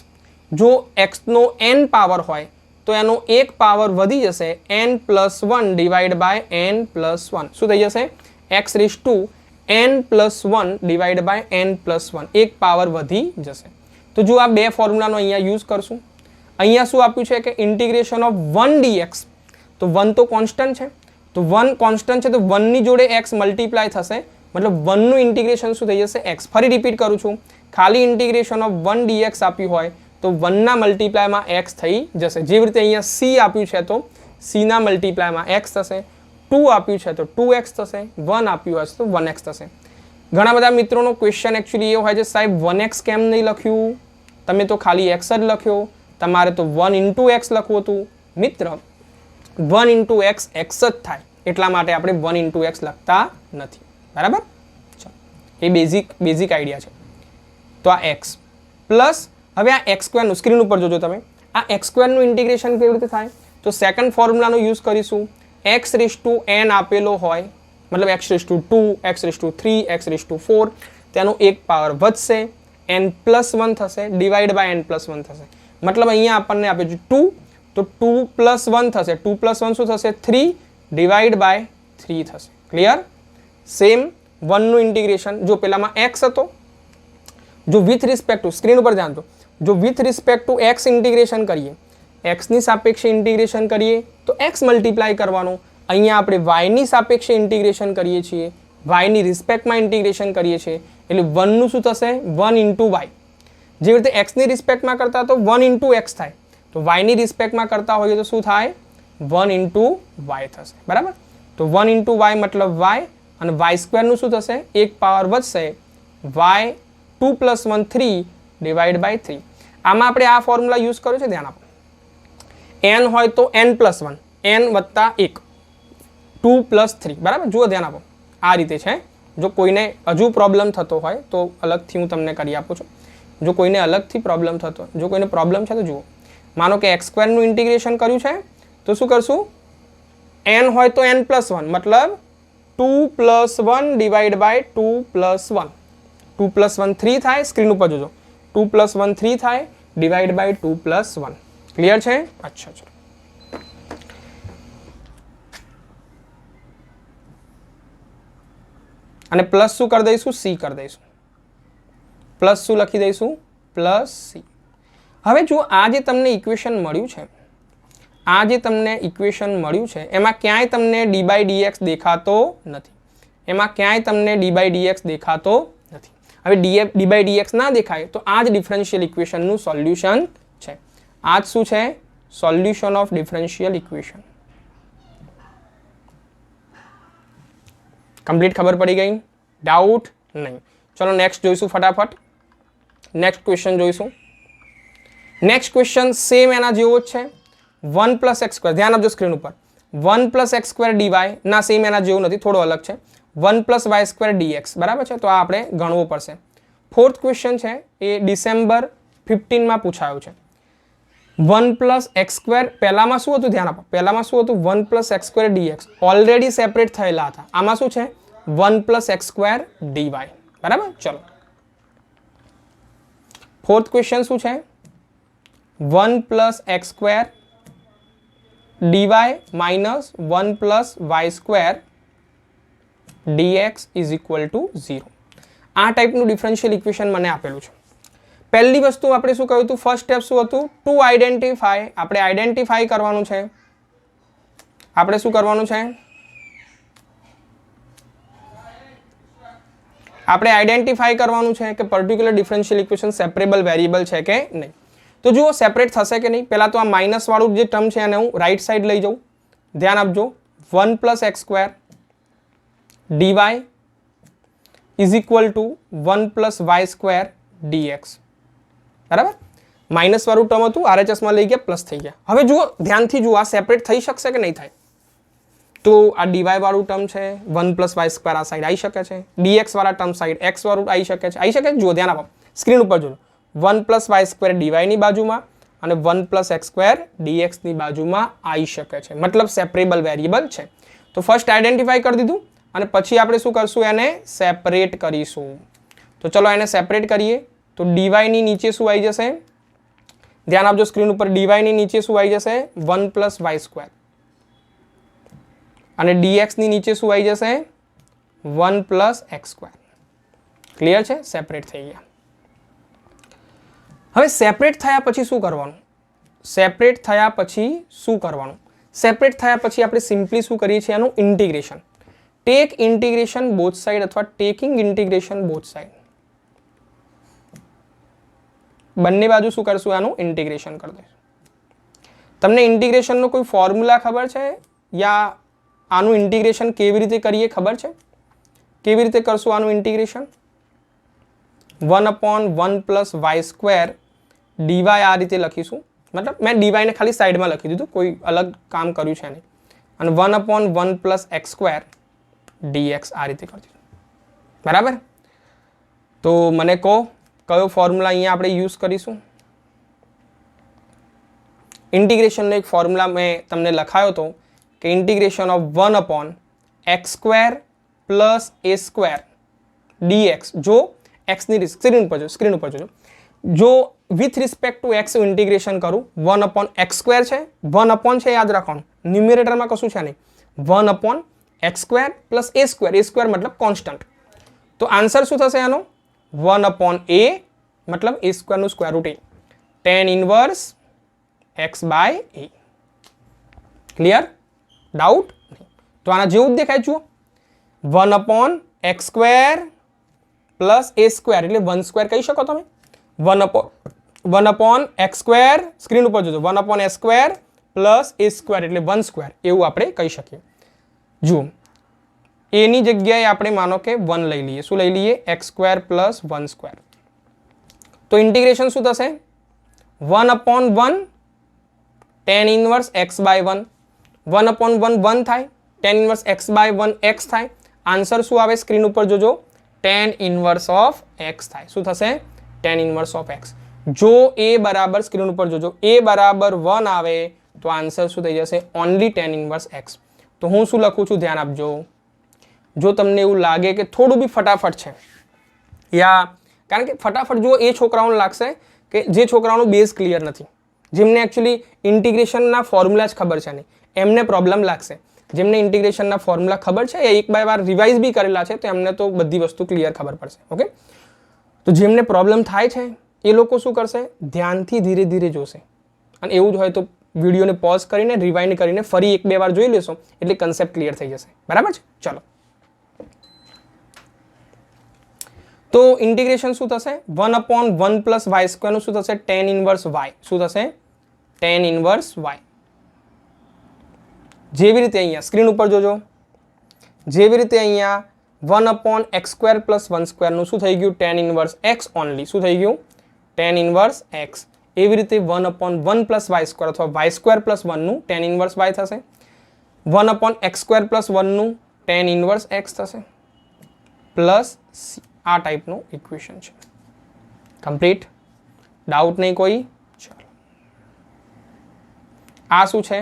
જો x નો n પાવર હોય તો એનો એક પાવર વધી જશે n + 1 ડિવાઇડ બાય n + 1 શું થઈ જશે x raise to n + 1 divide by n + 1 એક પાવર વધી જશે તો જો આ બે ફોર્મ્યુલાનો અહીંયા યુઝ કરશું અહીંયા શું આપ્યું છે કે ઇન્ટિગ્રેશન ઓફ 1 dx તો 1 તો કોન્સ્ટન્ટ છે તો 1 કોન્સ્ટન્ટ છે તો 1 ની જોડે x મલ્ટીપ્લાય થશે મતલબ 1 નું ઇન્ટિગ્રેશન શું થઈ જશે x ફરી રિપીટ કરું છું ખાલી ઇન્ટિગ્રેશન ઓફ 1 dx આપ્યું હોય તો 1 ના મલ્ટીપ્લાયમાં x થઈ જશે જેવી રીતે અહીંયા c આપ્યું છે તો c ના મલ્ટીપ્લાયમાં x થશે 2 આપ્યું છે તો 2x થશે 1 આપ્યું હશે તો 1x થશે ઘણા બધા મિત્રોનો ક્વેશ્ચન એકચ્યુઅલી એવો હોય છે સાહેબ 1x કેમ નહીં લખ્યું તમે તો ખાલી x જ લખ્યો તમારે તો 1 * x લખવું હતું મિત્ર 1 * x x જ થાય એટલા માટે આપણે 1 * x લખતા નથી બરાબર ચલો એ બેઝિક આઈડિયા છે તો આ x પ્લસ હવે આ x² નું સ્ક્રીન ઉપર જોજો તમે આ x² નું ઇન્ટિગ્રેશન કેવી રીતે થાય તો સેકન્ડ ફોર્મ્યુલાનો યુઝ કરીશું x રેઝ ટુ n આપેલો હોય મતલબ x raise to 2 x raise to 3 x raise to 4 તેનો એક પાવર વધશે n + 1 થશે ડિવાઇડ બાય n + 1 થશે મતલબ અહીંયા આપણને આપે છે 2 तो 2 + 1 થશે. 2 + 1 શું થશે? 3 / 3 થશે. ક્લિયર? સેમ 1 નું ઇન્ટિગ્રેશન, જો પેલામાં x હતો, જો વિથ રિસ્પેક્ટ ટુ, સ્ક્રીન ઉપર ધ્યાન દો, જો with respect to x integration કરીએ, x ની સાપેક્ષે ઇન્ટિગ્રેશન કરીએ તો x મલ્ટીપ્લાય કરવાનું. અહીંયા આપણે y ની સાપેક્ષે ઇન્ટિગ્રેશન કરીએ છીએ, y ની રિસ્પેક્ટમાં ઇન્ટિગ્રેશન કરીએ છીએ, એટલે 1 નું શું થશે? 1 * y. જેવી રીતે x ની રિસ્પેક્ટમાં કરતા તો 1 * x થાય, તો y ની રિસ્પેક્ટમાં કરતા હોઈએ તો શું થાય? 1 * y થશે. બરાબર? તો 1 * y મતલબ y, અને y² નું શું થશે? એક પાવર વધશે, y 2 + 1 3 / 3. આમાં આપણે આ ફોર્મ્યુલા યુઝ કર્યો છે, ધ્યાન આપો. n હોય તો n + 1, n + 1, 2 + 3. બરાબર? જુઓ, ધ્યાન આપો, આ રીતે છે. જો કોઈને હજુ પ્રોબ્લેમ થતો હોય તો અલગથી હું તમને કરી આપું છું. જો કોઈને અલગથી પ્રોબ્લેમ થતો, જો કોઈને પ્રોબ્લેમ છે તો જુઓ, માનો કે x² નું ઇન્ટિગ્રેશન કર્યું છે, તો શું કરશું? n હોય તો n + 1 મતલબ 2 + 1 / 2 + 1. 2 + 1 3 થાય, સ્ક્રીન ઉપર જોજો. 2 + 1 3 થાય, / 2 + 1. ક્લિયર છે? અચ્છા, ચલો. અને પ્લસ શું કરી દઈશું? c કરી દઈશું. પ્લસ શું લખી દઈશું? +c. હવે જો આ જે તમને ઇક્વેશન મળ્યું છે, આ જે તમને ઇક્વેશન મળ્યું છે, એમાં ક્યાંય તમને d/dx દેખાતો નથી. એમાં ક્યાંય તમને d/dx દેખાતો નથી. હવે d/dx ના દેખાય તો આ જ ડિફરન્શિયલ ઇક્વેશનનું સોલ્યુશન છે. આ જ શું છે? Solution of differential equation. Complete ખબર પડી ગઈ? ડાઉટ નહીં? ચલો નેક્સ્ટ જોઈશું ફટાફટ. નેક્સ્ટ ક્વેશ્ચન જોઈશું. નેક્સ્ટ ક્વેશ્ચન સેમ એના જેવો જ છે. 1 + x², ધ્યાન આપજો સ્ક્રીન ઉપર. 1 + x² dy ના, સેમ એના જેવું નથી, થોડો અલગ છે. 1 + y² dx. બરાબર છે? તો આ આપણે ગણવું પડશે. ફોર્થ ક્વેશ્ચન છે એ ડિસેમ્બર 15માં પૂછાયું છે. 1 + x², પહેલામાં શું હતું? ધ્યાન આપો, પહેલામાં શું હતું? 1 + x² dx ઓલરેડી સેપરેટ થયેલા હતા. આમાં શું છે? 1 + x² dy. બરાબર? ચલો, ફોર્થ ક્વેશ્ચન શું છે? 1 + x² dy - 1 + y² dx = 0. આ ટાઈપનું ડિફરન્શિયલ ઇક્વેશન મને આપેલું છે. પહેલી વસ્તુ આપણે શું કહ્યું હતું? ફર્સ્ટ સ્ટેપ શું હતું? Two identify. આપણે આઈડેન્ટિફાય કરવાનું છે. આપણે શું કરવાનું છે? આપણે આઈડેન્ટિફાય કરવાનું છે કે particular differential equation separable variable છે કે નહીં. તો જુઓ, સેપરેટ થશે કે નહીં. પહેલાં તો આ માઇનસ વાળું જે ટર્મ છે એને હું રાઈટ સાઈડ લઈ જાઉં. ધ્યાન આપજો. 1 + x² dy = 1 + y² dx. બરાબર? માઇનસ વાળું ટર્મ હતું, RHSમાં લઈ ગયા, પ્લસ થઈ ગયા. હવે જુઓ, ધ્યાનથી જુઓ, આ સેપરેટ થઈ શકશે કે નહીં થાય? તો આ dy વાળું ટર્મ છે, 1 + y² આ સાઈડ આવી શકે છે. dx વાળા ટર્મ સાઈડ x વાળું આવી શકે છે. આવી શકે છે? જુઓ, ધ્યાન આપો, સ્ક્રીન ઉપર જોજો. 1 + y² dy ની બાજુમાં અને 1 + x² dx ની બાજુમાં આવી શકે છે. મતલબ સેપરેબલ વેરિયેબલ છે. તો ફર્સ્ટ આઈડેન્ટિફાઈ કરી દીધું અને પછી આપણે શું કરશું? એને સેપરેટ કરીશું. તો ચલો એને સેપરેટ કરીએ. તો dy ની નીચે શું આવી જશે? ધ્યાન આપજો સ્ક્રીન ઉપર. dy ની નીચે શું આવી જશે? 1 + y². અને dx ની નીચે શું આવી જશે? 1 + x². ક્લિયર છે? સેપરેટ થઈ ગયા. હવે સેપરેટ થયા પછી શું કરવાનું? સેપરેટ થયા પછી શું કરવાનું? સેપરેટ થયા પછી આપણે સિમ્પલી શું કરીએ છીએ? આનું integration. Take integration both side અથવા ટેકિંગ ઇન્ટિગ્રેશન બોથ સાઈડ. બંને બાજુ શું કરશું? આનું ઇન્ટિગ્રેશન કરી દઈશું. તમને ઇન્ટિગ્રેશનનો કોઈ ફોર્મ્યુલા ખબર છે? યા આનું ઇન્ટિગ્રેશન કેવી રીતે કરીએ ખબર છે? કેવી રીતે કરશું આનું ઇન્ટિગ્રેશન? 1/1 + y² dy આ રીતે લખીશું. મતલબ મેં dy ને ખાલી સાઈડમાં લખી દીધું, કોઈ અલગ કામ કર્યું છે નહીં. અને 1/1 + x² dx આ રીતે કરી દીધું. બરાબર? તો મને કહો કયો ફોર્મ્યુલા અહીંયા આપણે યુઝ કરીશું? ઇન્ટિગ્રેશનનો એક ફોર્મ્યુલા મેં તમને લખાયો હતો કે integration of 1/x² + a² dx. જો x ની સ્ક્રીન ઉપર જોજો, જો with respect to x integration કરું 1/x² છે, 1 છે યાદ રાખવાનું, ન્યુમિરેટરમાં કશું છે નહીં, 1/x² પ્લસ a² મતલબ કોન્સ્ટન્ટ. તો આન્સર શું થશે આનો 1/a મતલબ a² નું square root a, tan inverse x/a. Clear? Doubt? તો આના જેવું જ દેખાય જુઓ, 1/x² પ્લસ a² એટલે 1² કહી શકો તમે, 1/x², સ્ક્રીન ઉપર જોજો, 1/s² પ્લસ a² એટલે 1² એવું આપણે કહી શકીએ. જુઓ a ની જગ્યાએ આપણે માનો કે 1 લઈ લઈએ. શું લઈ લઈએ? x² plus 1². તો ઇન્ટિગ્રેશન શું થશે? 1/1 tan ઇનવર્સ x/1, 1/1 1 થાય, tan ઇનવર્સ x/1 x થાય. આન્સર શું આવે? સ્ક્રીન ઉપર જોજો, tan ઇનવર્સ ઓફ x થાય. શું થશે? tan inverse of x. જો a બરાબર, સ્ક્રીન ઉપર જોજો, a બરાબર 1 આવે તો આન્સર શું થઈ જશે? Only tan inverse x. તો હું શું લખું છું ધ્યાન આપજો. જો તમને એવું લાગે કે થોડું બી ફટાફટ છે, યા કારણ કે ફટાફટ જુઓ એ છોકરાઓને લાગશે કે જે છોકરાઓનું બેઝ ક્લિયર નથી, જેમને એકચ્યુઅલી ઇન્ટિગ્રેશનના ફોર્મ્યુલા જ ખબર છે નહીં, એમને પ્રોબ્લેમ લાગશે. જેમને ઇન્ટિગ્રેશનના ફોર્મ્યુલા ખબર છે, એ એક બાય વાર રિવાઇઝ બી કરેલા છે, તો એમને તો બધી વસ્તુ ક્લિયર ખબર પડશે. ઓકે, તો જેમને પ્રોબ્લેમ થાય છે એ લોકો શું કરશે? ધ્યાનથી ધીરે ધીરે જોશે, અને એવું જ હોય તો વિડીયોને પોઝ કરીને રિવાઇન્ડ કરીને ફરી 1-2 વાર જોઈ લેશો એટલે કન્સેપ્ટ ક્લિયર થઈ જશે. બરાબર છે? ચલો, તો ઇન્ટિગ્રેશન શું થશે? 1/1 પ્લસ y² નું શું થશે? tan inverse y. શું થશે? tan inverse y. જેવી રીતે અહીંયા સ્ક્રીન ઉપર જોજો, જેવી રીતે અહીંયા 1/x² પ્લસ 1² નું શું થઈ ગયું? tan inverse x only. શું થઈ ગયું? tan inverse x. એવી રીતે 1/1 પ્લસ y² અથવા y² પ્લસ 1 નું tan ઇનવર્સ y થશે, 1/x² પ્લસ 1 નું tan ઇનવર્સ x થશે, પ્લસ આ ટાઈપનું ઇક્વેશન છે. કમ્પ્લીટ? ડાઉટ નહીં કોઈ? ચાલો, આ શું છે?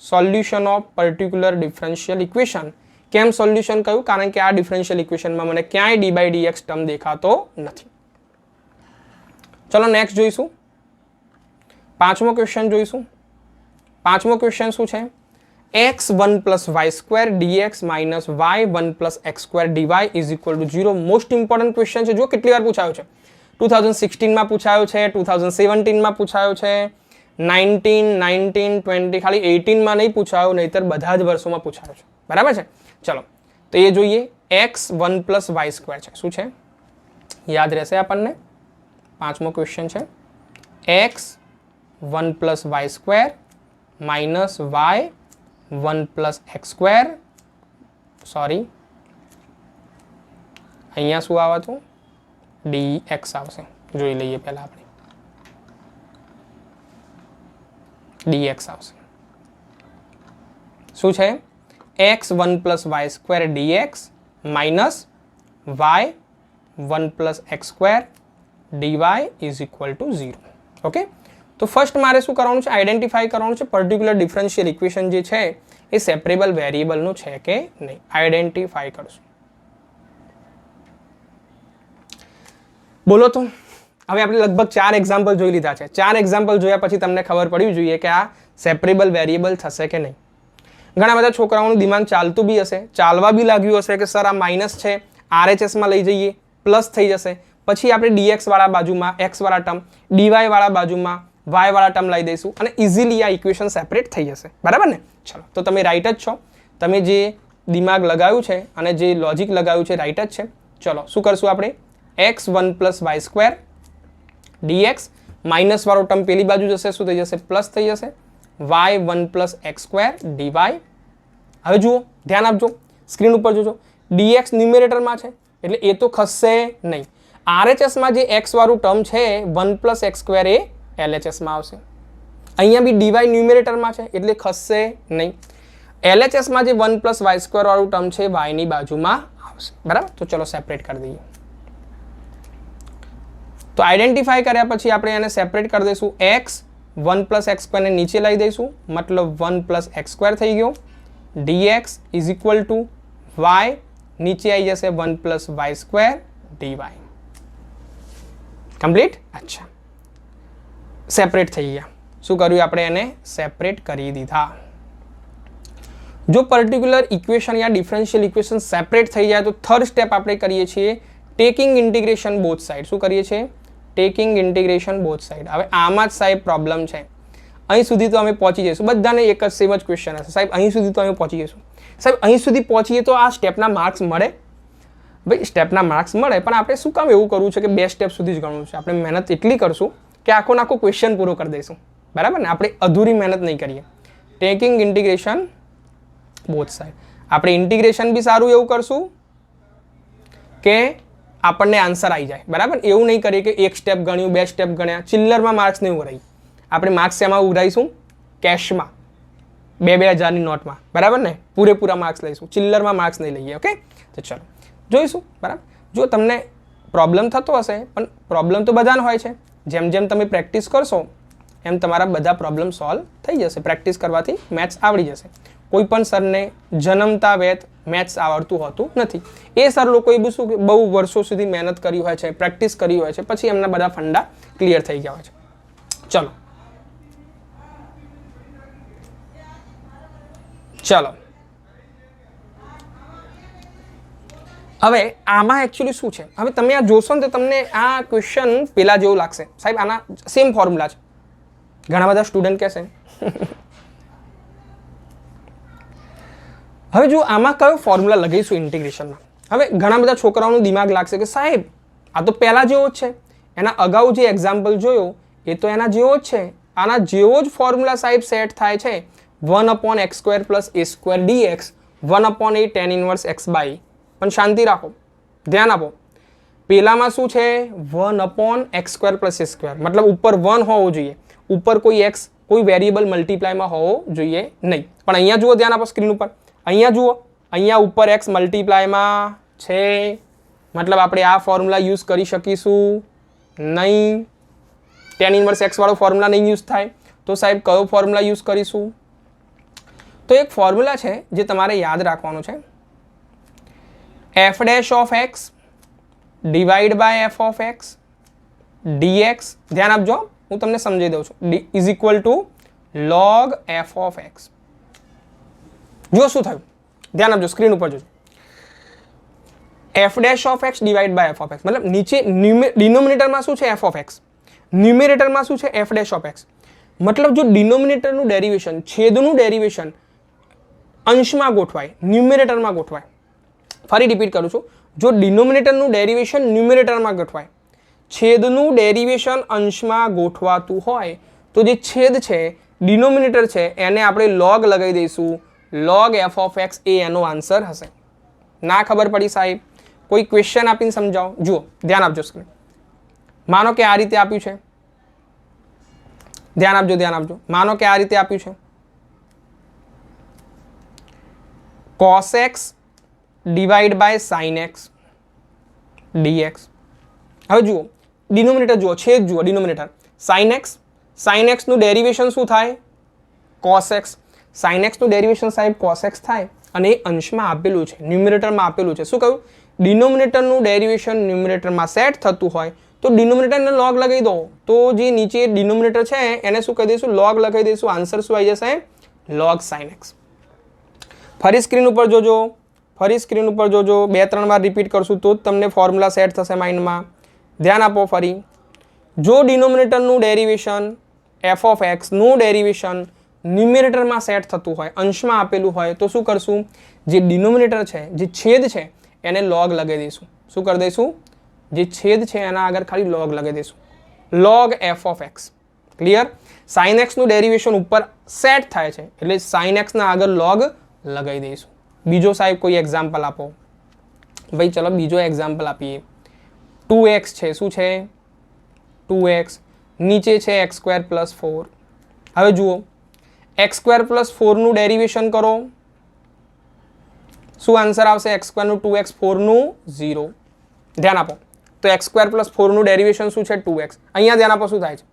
Solution of particular differential equation. કેમ સોલ્યુશન કહ્યું? કારણ કે આ ડિફરન્શિયલ ઇક્વેશનમાં મને ક્યાંય d/dx ટર્મ દેખાતો નથી. ચલો નેક્સ્ટ જોઈશું. પાંચમો ક્વેશ્ચન જોઈશું. પાંચમો ક્વેશ્ચન શું છે? x1 plus y² dx minus y1 plus x² dy is equal two 0. Most important question છે. જો કેટલી વાર પૂછાયો છે, 2016માં પૂછાયો છે, 2017માં પૂછાયો છે, 19, 19, 20, ખાલી 18માં નહીં પૂછાયો, નહીતર બધા જ વર્ષોમાં પૂછાયો છે. બરાબર છે? ચલો, તો એ જોઈએ. x1 પ્લસ y² છે. શું છે? યાદ રહેશે આપણને. પાંચમો ક્વેશ્ચન છે x1 plus y² minus y1 plus x². Sorry, અહીંયા શું આવે તો dx આવશે. જોઈ લઈએ પહેલા આપણે. dx આવશે. શું છે? x1 plus y² dx minus y1 plus x² dy is equal two 0. Okay, તો ફર્સ્ટ મારે શું કરવાનું છે? આઈડેન્ટિફાઈ કરવાનું છે પર્ટિક્યુલર ડિફરન્શિયલ ઇક્વેશન જે છે એ સેપરેબલ વેરિયેબલનું છે કે નહીં. આઈડેન્ટિફાઈ કરશું. બોલો તો. હવે આપણે લગભગ 4 એક્ઝામ્પલ જોઈ લીધા છે. 4 એક્ઝામ્પલ જોયા પછી તમને ખબર પડવી જોઈએ કે આ સેપરેબલ વેરિયેબલ થશે કે નહીં. ઘણા બધા છોકરાઓનું દિમાગ ચાલતું બી હશે, ચાલવા બી લાગ્યું હશે કે સર આ માઇનસ છે, RHSમાં લઈ જઈએ, પ્લસ થઈ જશે, પછી આપણે dx વાળા બાજુમાં x વાળા ટર્મ, dy વાળા બાજુમાં y વાળા ટર્મ લઈ દઈશું અને ઇઝીલી આ ઇક્વેશન સેપરેટ થઈ જશે. બરાબર ને? ચલો, તો તમે રાઈટ જ છો. તમે જે દિમાગ લગાવ્યું છે અને જે લોજિક લગાવ્યું છે રાઈટ જ છે. ચલો, શું કરશું આપણે? x1 plus y² dx minus વાળો ટર્મ પેલી બાજુ જશે, શું થઈ જશે? પ્લસ થઈ જશે. y1 plus x² dy. હવે જુઓ, ધ્યાન આપજો, સ્ક્રીન ઉપર જોજો. dx ન્યુમેરેટરમાં છે એટલે એ તો ખસશે નહીં. RHSમાં જે x વાળું ટર્મ છે 1 પ્લસ x² એ LHSમાં આવશે. અહીંયા બી dy ન્યુમેરેટરમાં છે એટલે ખસશે નહીં. LHSમાં જે 1 પ્લસ y² વાળું ટર્મ છે y ની બાજુમાં આવશે. બરાબર? તો ચલો સેપરેટ કરી દઈએ. તો આઈડેન્ટિફાઈ કર્યા પછી આપણે એને સેપરેટ કરી દઈશું. x1 પ્લસ x² ને નીચે લઈ દઈશું, મતલબ 1 પ્લસ x² થઈ ગયો. dx is equal two y, નીચે આવી જશે 1 પ્લસ y² dy. કમ્પ્લીટ. અચ્છા, સેપરેટ થઈ ગયા. શું કર્યું આપણે? એને સેપરેટ કરી દીધા. જો પર્ટિક્યુલર ઇક્વેશન યા ડિફરન્શિયલ ઇક્વેશન સેપરેટ થઈ જાય તો થર્ડ સ્ટેપ આપણે કરીએ છીએ ટેકિંગ ઇન્ટિગ્રેશન બોથ સાઇડ. શું કરીએ છીએ? Taking integration both side. હવે આમાં જ સાહેબ પ્રોબ્લેમ છે. અહીં સુધી તો અમે પહોંચી જઈશું, બધાને એક જ સેમ જ ક્વેશ્ચન હશે સાહેબ. અહીં સુધી તો અમે પહોંચી જઈશું સાહેબ. અહીં સુધી પહોંચીએ તો આ સ્ટેપના માર્ક્સ મળે? ભાઈ સ્ટેપના માર્ક્સ મળે, પણ આપણે શું કામ એવું કરવું છે કે 2 સ્ટેપ સુધી જ ગણવું છે? આપણે મહેનત એટલી કરશું કે આખો ક્વેશ્ચન પૂરો કરી દઈશું. બરાબર ને? આપણે અધૂરી મહેનત નહીં કરીએ. Taking integration both side. આપણે ઇન્ટિગ્રેશન બી સારું એવું કરશું કે આપણને આન્સર આવી જાય. બરાબર? એવું નહીં કરીએ કે 1 સ્ટેપ ગણ્યું, 2 સ્ટેપ ગણ્યા, ચિલ્લરમાં માર્ક્સ નહીં ઉઘરાઈ. આપણે માર્ક્સ એમાં ઉઘરાઈશું? કેશમાં, 2,000ની નોટમાં. બરાબર ને? પૂરેપૂરા માર્ક્સ લઈશું, ચિલ્લરમાં માર્ક્સ નહીં લઈએ. ઓકે, તો ચલો જોઈશું. બરાબર? જો તમને પ્રોબ્લેમ થતો હશે, પણ પ્રોબ્લેમ તો બધાને હોય છે. જેમ જેમ તમે પ્રેક્ટિસ કરશો એમ તમારા બધા પ્રોબ્લેમ સોલ્વ થઈ જશે. પ્રેક્ટિસ કરવાથી મેથ્સ આવડી જશે. કોઈ પણ સરને જન્મતા વેત મેથ્સ આવડતું હોતું નથી. એ સર લોકોએ બહુ વર્ષો સુધી મહેનત કરી હોય છે, પ્રેક્ટિસ કરી હોય છે, પછી એમના બધા ફંડા ક્લિયર થઈ ગયા હોય છે. ચલો ચલો હવે આમાં એકચ્યુઅલી શું છે? હવે તમે આ જોશો ને તો તમને આ ક્વેશ્ચન પેલા જેવું લાગશે સાહેબ. આના સેમ ફોર્મ્યુલા છે. ઘણા બધા સ્ટુડન્ટ કહેશે હવે જો આમાં કયો ફોર્મ્યુલા લગાવીશું ઇન્ટિગ્રેશનમાં? હવે ઘણા બધા છોકરાઓનું દિમાગ લાગશે કે સાહેબ આ તો પહેલા જેવો જ છે, એના અગાઉ જે એક્ઝામ્પલ જોયો એ તો એના જેવો જ છે. આના જેવો જ ફોર્મ્યુલા સાહેબ સેટ થાય છે 1/x² + a² dx 1/a tan inverse x/. પણ શાંતિ રાખો, ધ્યાન આપો. પેલામાં શું છે? 1/x² + a². મતલબ ઉપર 1 હોવો જોઈએ, ઉપર કોઈ x કોઈ વેરિયેબલ મલ્ટીપ્લાયમાં હોવો જોઈએ નહીં. પણ અહીંયા જુઓ, ધ્યાન આપો સ્ક્રીન ઉપર. અહીંયા જુઓ, અહીંયા ઉપર x મલ્ટીપ્લાયમાં છે, મતલબ આપણે આ ફોર્મ્યુલા યુઝ કરી શકીશું નહીં. tan inverse x વાળો ફોર્મ્યુલા નહીં યુઝ થાય. તો સાહેબ કયો ફોર્મ્યુલા યુઝ કરીશું? તો એક ફોર્મ્યુલા છે જે તમારે યાદ રાખવાનું છે. f' divide by f(x) dx. ધ્યાન આપજો, હું તમને સમજાવી દઉં છું. Is equal to log f(x). જો શું થયું? ધ્યાન આપજો, સ્ક્રીન ઉપર જોજો. f' divide by f(x). મતલબ નીચે ડિનોમિનેટરમાં શું છે? f(x). ન્યુમેરેટરમાં શું છે? f'(x). મતલબ જો ડિનોમિનેટરનું ડેરિવેશન, છેદનું ડેરિવેશન અંશમાં ગોઠવાય, ન્યુમેરેટરમાં ગોઠવાય. ફરી રિપીટ કરું છું, જો ડિનોમિનેટરનું ડેરિવેશન ન્યુમેરેટરમાં ગોઠવાય, છેદનું ડેરિવેશન અંશમાં ગોઠવાતું હોય તો જે છેદ છે, ડિનોમિનેટર છે, એને આપણે log લગાવી દઈશું. log f(x) એ એનો આન્સર હશે. ના ખબર પડી સાહેબ? કોઈ ક્વેશ્ચન આપીને સમજાવો. જુઓ, ધ્યાન આપજો સ્ક્રીન. માનો કે આ રીતે આપ્યું છે. ધ્યાન આપજો, ધ્યાન આપજો. માનો કે આ રીતે આપ્યું છે cos x divide by sin x dx. હવે જુઓ ડિનોમિનેટર, જુઓ છેદ, જુઓ ડિનોમિનેટર. sin x નું ડેરિવેશન શું થાય? cos x. sin x નું ડેરિવેશન સાહેબ cos x થાય અને એ અંશમાં આપેલું છે, ન્યુમેરેટરમાં આપેલું છે. શું કહ્યું? ડિનોમિનેટરનું ડેરિવેશન ન્યુમેરેટરમાં સેટ થતું હોય તો ડિનોમિનેટરને log લગાવી દો. તો જે નીચે ડિનોમિનેટર છે એને શું કહી દઈશું? log લગાવી દઈશું. આન્સર શું આવી જશે? log sin x. ફરી સ્ક્રીન ઉપર જોજો, ફરી સ્ક્રીન ઉપર જોજો. 2-3 વાર રિપીટ કરશું તો જ તમને ફોર્મ્યુલા સેટ થશે માઇન્ડમાં. ધ્યાન આપો. ફરી જો ડિનોમિનેટરનું ડેરિવેશન f(x) નું ડેરિવેશન ન્યુમેરેટરમાં સેટ થતું હોય, અંશમાં આપેલું હોય તો શું કરશું? જે ડિનોમિનેટર છે, જે છેદ છે, એને log લગાવી દઈશું. શું કરી દઈશું? જે છેદ છે એના આગળ ખાલી log લગાવી દઈશું. log f(x). Clear? sin x નું ડેરિવેશન ઉપર સેટ થાય છે એટલે sin x ના આગળ log લગાવી દઈશું. બીજો સાહેબ કોઈ એક્ઝામ્પલ આપો. ભાઈ ચલો બીજો એક્ઝામ્પલ આપીએ. 2x છે. શું છે? 2x. નીચે છે x² + 4. હવે જુઓ x² + 4 નું ડેરિવેશન કરો. શું આન્સર આવશે? x² નું 2x, 4 નું 0. ધ્યાન આપો. તો x² + 4 નું ડેરિવેશન શું છે? 2x. અહીંયા ધ્યાન આપો શું થાય છે?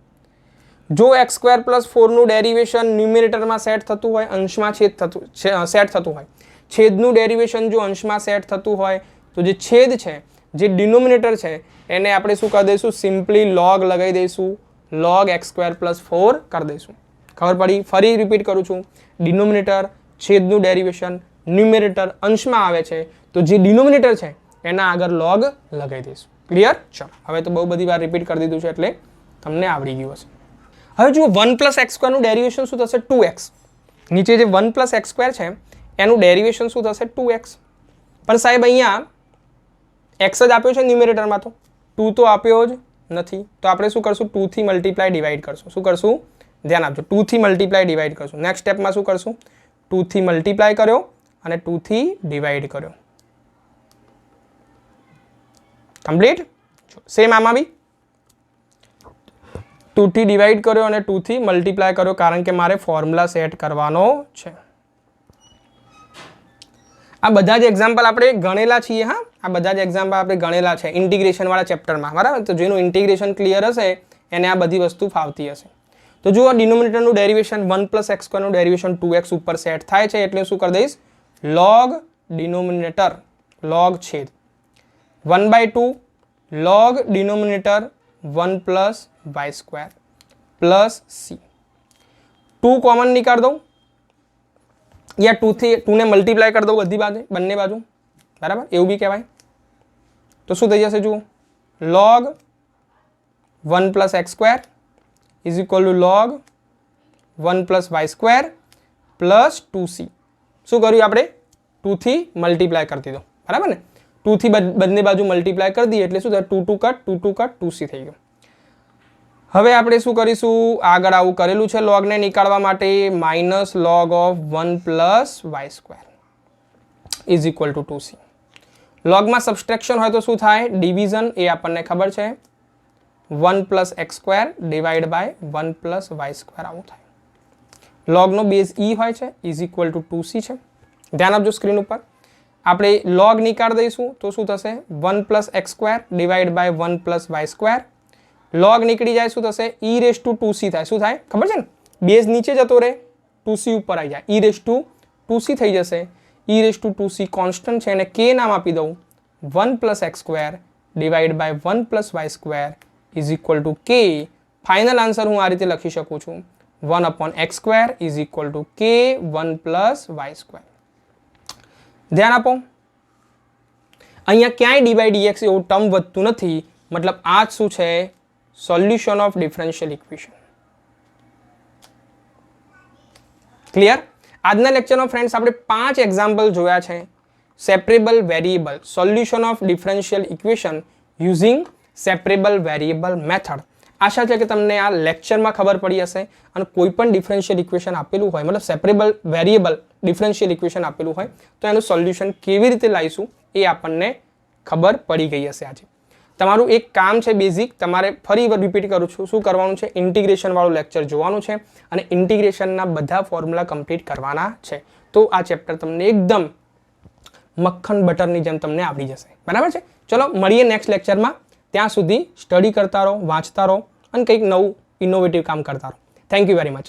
જો x² + 4 નું ડેરિવેશન ન્યુમેરેટરમાં સેટ થતું હોય, અંશમાં સેટ થતું હોય, છેદનું ડેરિવેશન જો અંશમાં સેટ થતું હોય તો જે છેદ છે, જે ડિનોમિનેટર છે, એને આપણે શું કરી દઈશું, સિમ્પલી log લગાવી દઈશું, log x² + 4 કરી દઈશું. ખબર પડી? ફરી રિપીટ કરું છું, ડિનોમિનેટર છેદનું ડેરિવેશન, ન્યુમેરેટર અંશમાં આવે છે તો જે ડિનોમિનેટર છે એના આગળ log લગાવી દઈશું. ક્લિયર? ચલો હવે તો બહુ બધી વાર રિપીટ કરી દીધું છે એટલે તમને આવડી ગયું હશે. હવે જુઓ 1 + x² નું ડેરિવેશન શું થશે? 2x. નીચે જે 1 + x² છે એનું ડેરિવેશન શું થશે? 2x. પણ સાહેબ અહીંયા x જ આપ્યો છે ન્યુમેરેટરમાં, તો 2 તો આપ્યો જ નથી, તો આપણે શું કરશું? 2 થી મલ્ટીપ્લાય ડિવાઈડ કરશું. શું કરશું? ધ્યાન આપજો, 2 થી મલ્ટીપ્લાય ડિવાઈડ કરશું. નેક્સ્ટ સ્ટેપમાં શું કરશું? 2 થી મલ્ટીપ્લાય કર્યો અને 2 થી ડિવાઈડ કર્યો. કમ્પ્લીટ? સેમ આમાં બી 2 થી ડિવાઈડ કર્યો અને 2 થી મલ્ટીપ્લાય કર્યો, કારણ કે મારે ફોર્મ્યુલા સેટ કરવાનો છે. આ બધા જ એક્ઝામ્પલ આપણે ગણેલા છીએ. હા, આ બધા જ એક્ઝામ્પલ આપણે ગણેલા છે ઇન્ટિગ્રેશન વાળા ચેપ્ટરમાં, બરાબર? તો જેનું ઇન્ટિગ્રેશન ક્લિયર હશે એને આ બધી વસ્તુ ફાવતી હશે. તો જુઓ, ડિનોમિનેટરનું ડેરિવેશન 1 + x² નું ડેરિવેશન 2x ઉપર સેટ થાય છે એટલે શું કરી દઈશ? log ડિનોમિનેટર log છેદ 1/2 log denominator 1 + y² plus c. 2 common નીકાળ દઉં યા 2 ને મલ્ટીપ્લાય કરી દઉં બધી બાજુ, બંને બાજુ, બરાબર? એવું બી કહેવાય. તો શું થઈ જશે? જુઓ, log 1 + x² = log 1 + y² plus 2c. શું કર્યું આપણે? 2 થી મલ્ટીપ્લાય કરી દીધો, બરાબર ને? 2 થી બંને બાજુ મલ્ટીપ્લાય કરી દઈએ એટલે શું થાય? 2 2 કટ 2 2 કટ 2c થઈ ગયું. હવે આપણે શું કરીશું? આગળ આવું કરેલું છે લોગને નીકાળવા માટે, -log of 1 + y² = 2c. લોગમાં subtraction હોય તો શું થાય? ડિવિઝન, એ આપણને ખબર છે. 1 + x² ડિવાઈડ બાય 1 + y² આવું થાય. લોગનો બેઝ e હોય છે, = 2c છે. ધ્યાન આપજો સ્ક્રીન ઉપર. આપણે log નીકાળ દઈશું તો શું થશે? 1 + x² divide by 1 + y². log નીકળી જાય શું થશે? e⁻²c થાય. શું થાય ખબર છે ને? બેઝ નીચે જતો રહે, 2c ઉપર આવી જાય, e⁻²c થઈ જશે. e⁻²c કોન્સ્ટન્ટ છે અને k નામ આપી દઉં. 1 + x² divide by 1 + y² = k. Final answer હું આ રીતે લખી શકું છું, 1/x² = k 1 + y². ધ્યાન આપો, અહીંયા ક્યાંય ડીવાય ડીએક્સ એવું ટર્મ વધતું નથી, મતલબ આ જ શું છે? Solution of differential equation. Clear? આજના લેક્ચરમાં ફ્રેન્ડ્સ આપણે 5 એક્ઝામ્પલ જોયા છે. Separable variable, solution of differential equation using separable variable method. આશા છે કે તમને આ લેક્ચરમાં ખબર પડી હશે અને કોઈ પણ ડિફરન્શિયલ ઇક્વેશન આપેલું હોય, મતલબ સેપરેબલ વેરિયેબલ ડિફરન્શિયલ ઇક્વેશન આપેલું હોય તો એનું સોલ્યુશન કેવી રીતે લાવીશું એ આપણને ખબર પડી ગઈ હશે આજે. તમારું એક કામ છે બેઝિક, તમારે ફરી રિપીટ કરું છું, શું કરવાનું છે? ઇન્ટિગ્રેશન વાળું લેક્ચર જોવાનું છે અને ઇન્ટિગ્રેશનના બધા ફોર્મ્યુલા કમ્પ્લીટ કરવાના છે. તો આ ચેપ્ટર તમને એકદમ મક્ખન બટરની જેમ તમને આવડી જશે, બરાબર છે? ચલો મળીએ નેક્સ્ટ લેક્ચરમાં. ત્યાં સુધી સ્ટડી કરતા રહો, વાંચતા રહો અને કંઈક નવું ઇનોવેટિવ કામ કરતા રહો. Thank you very much.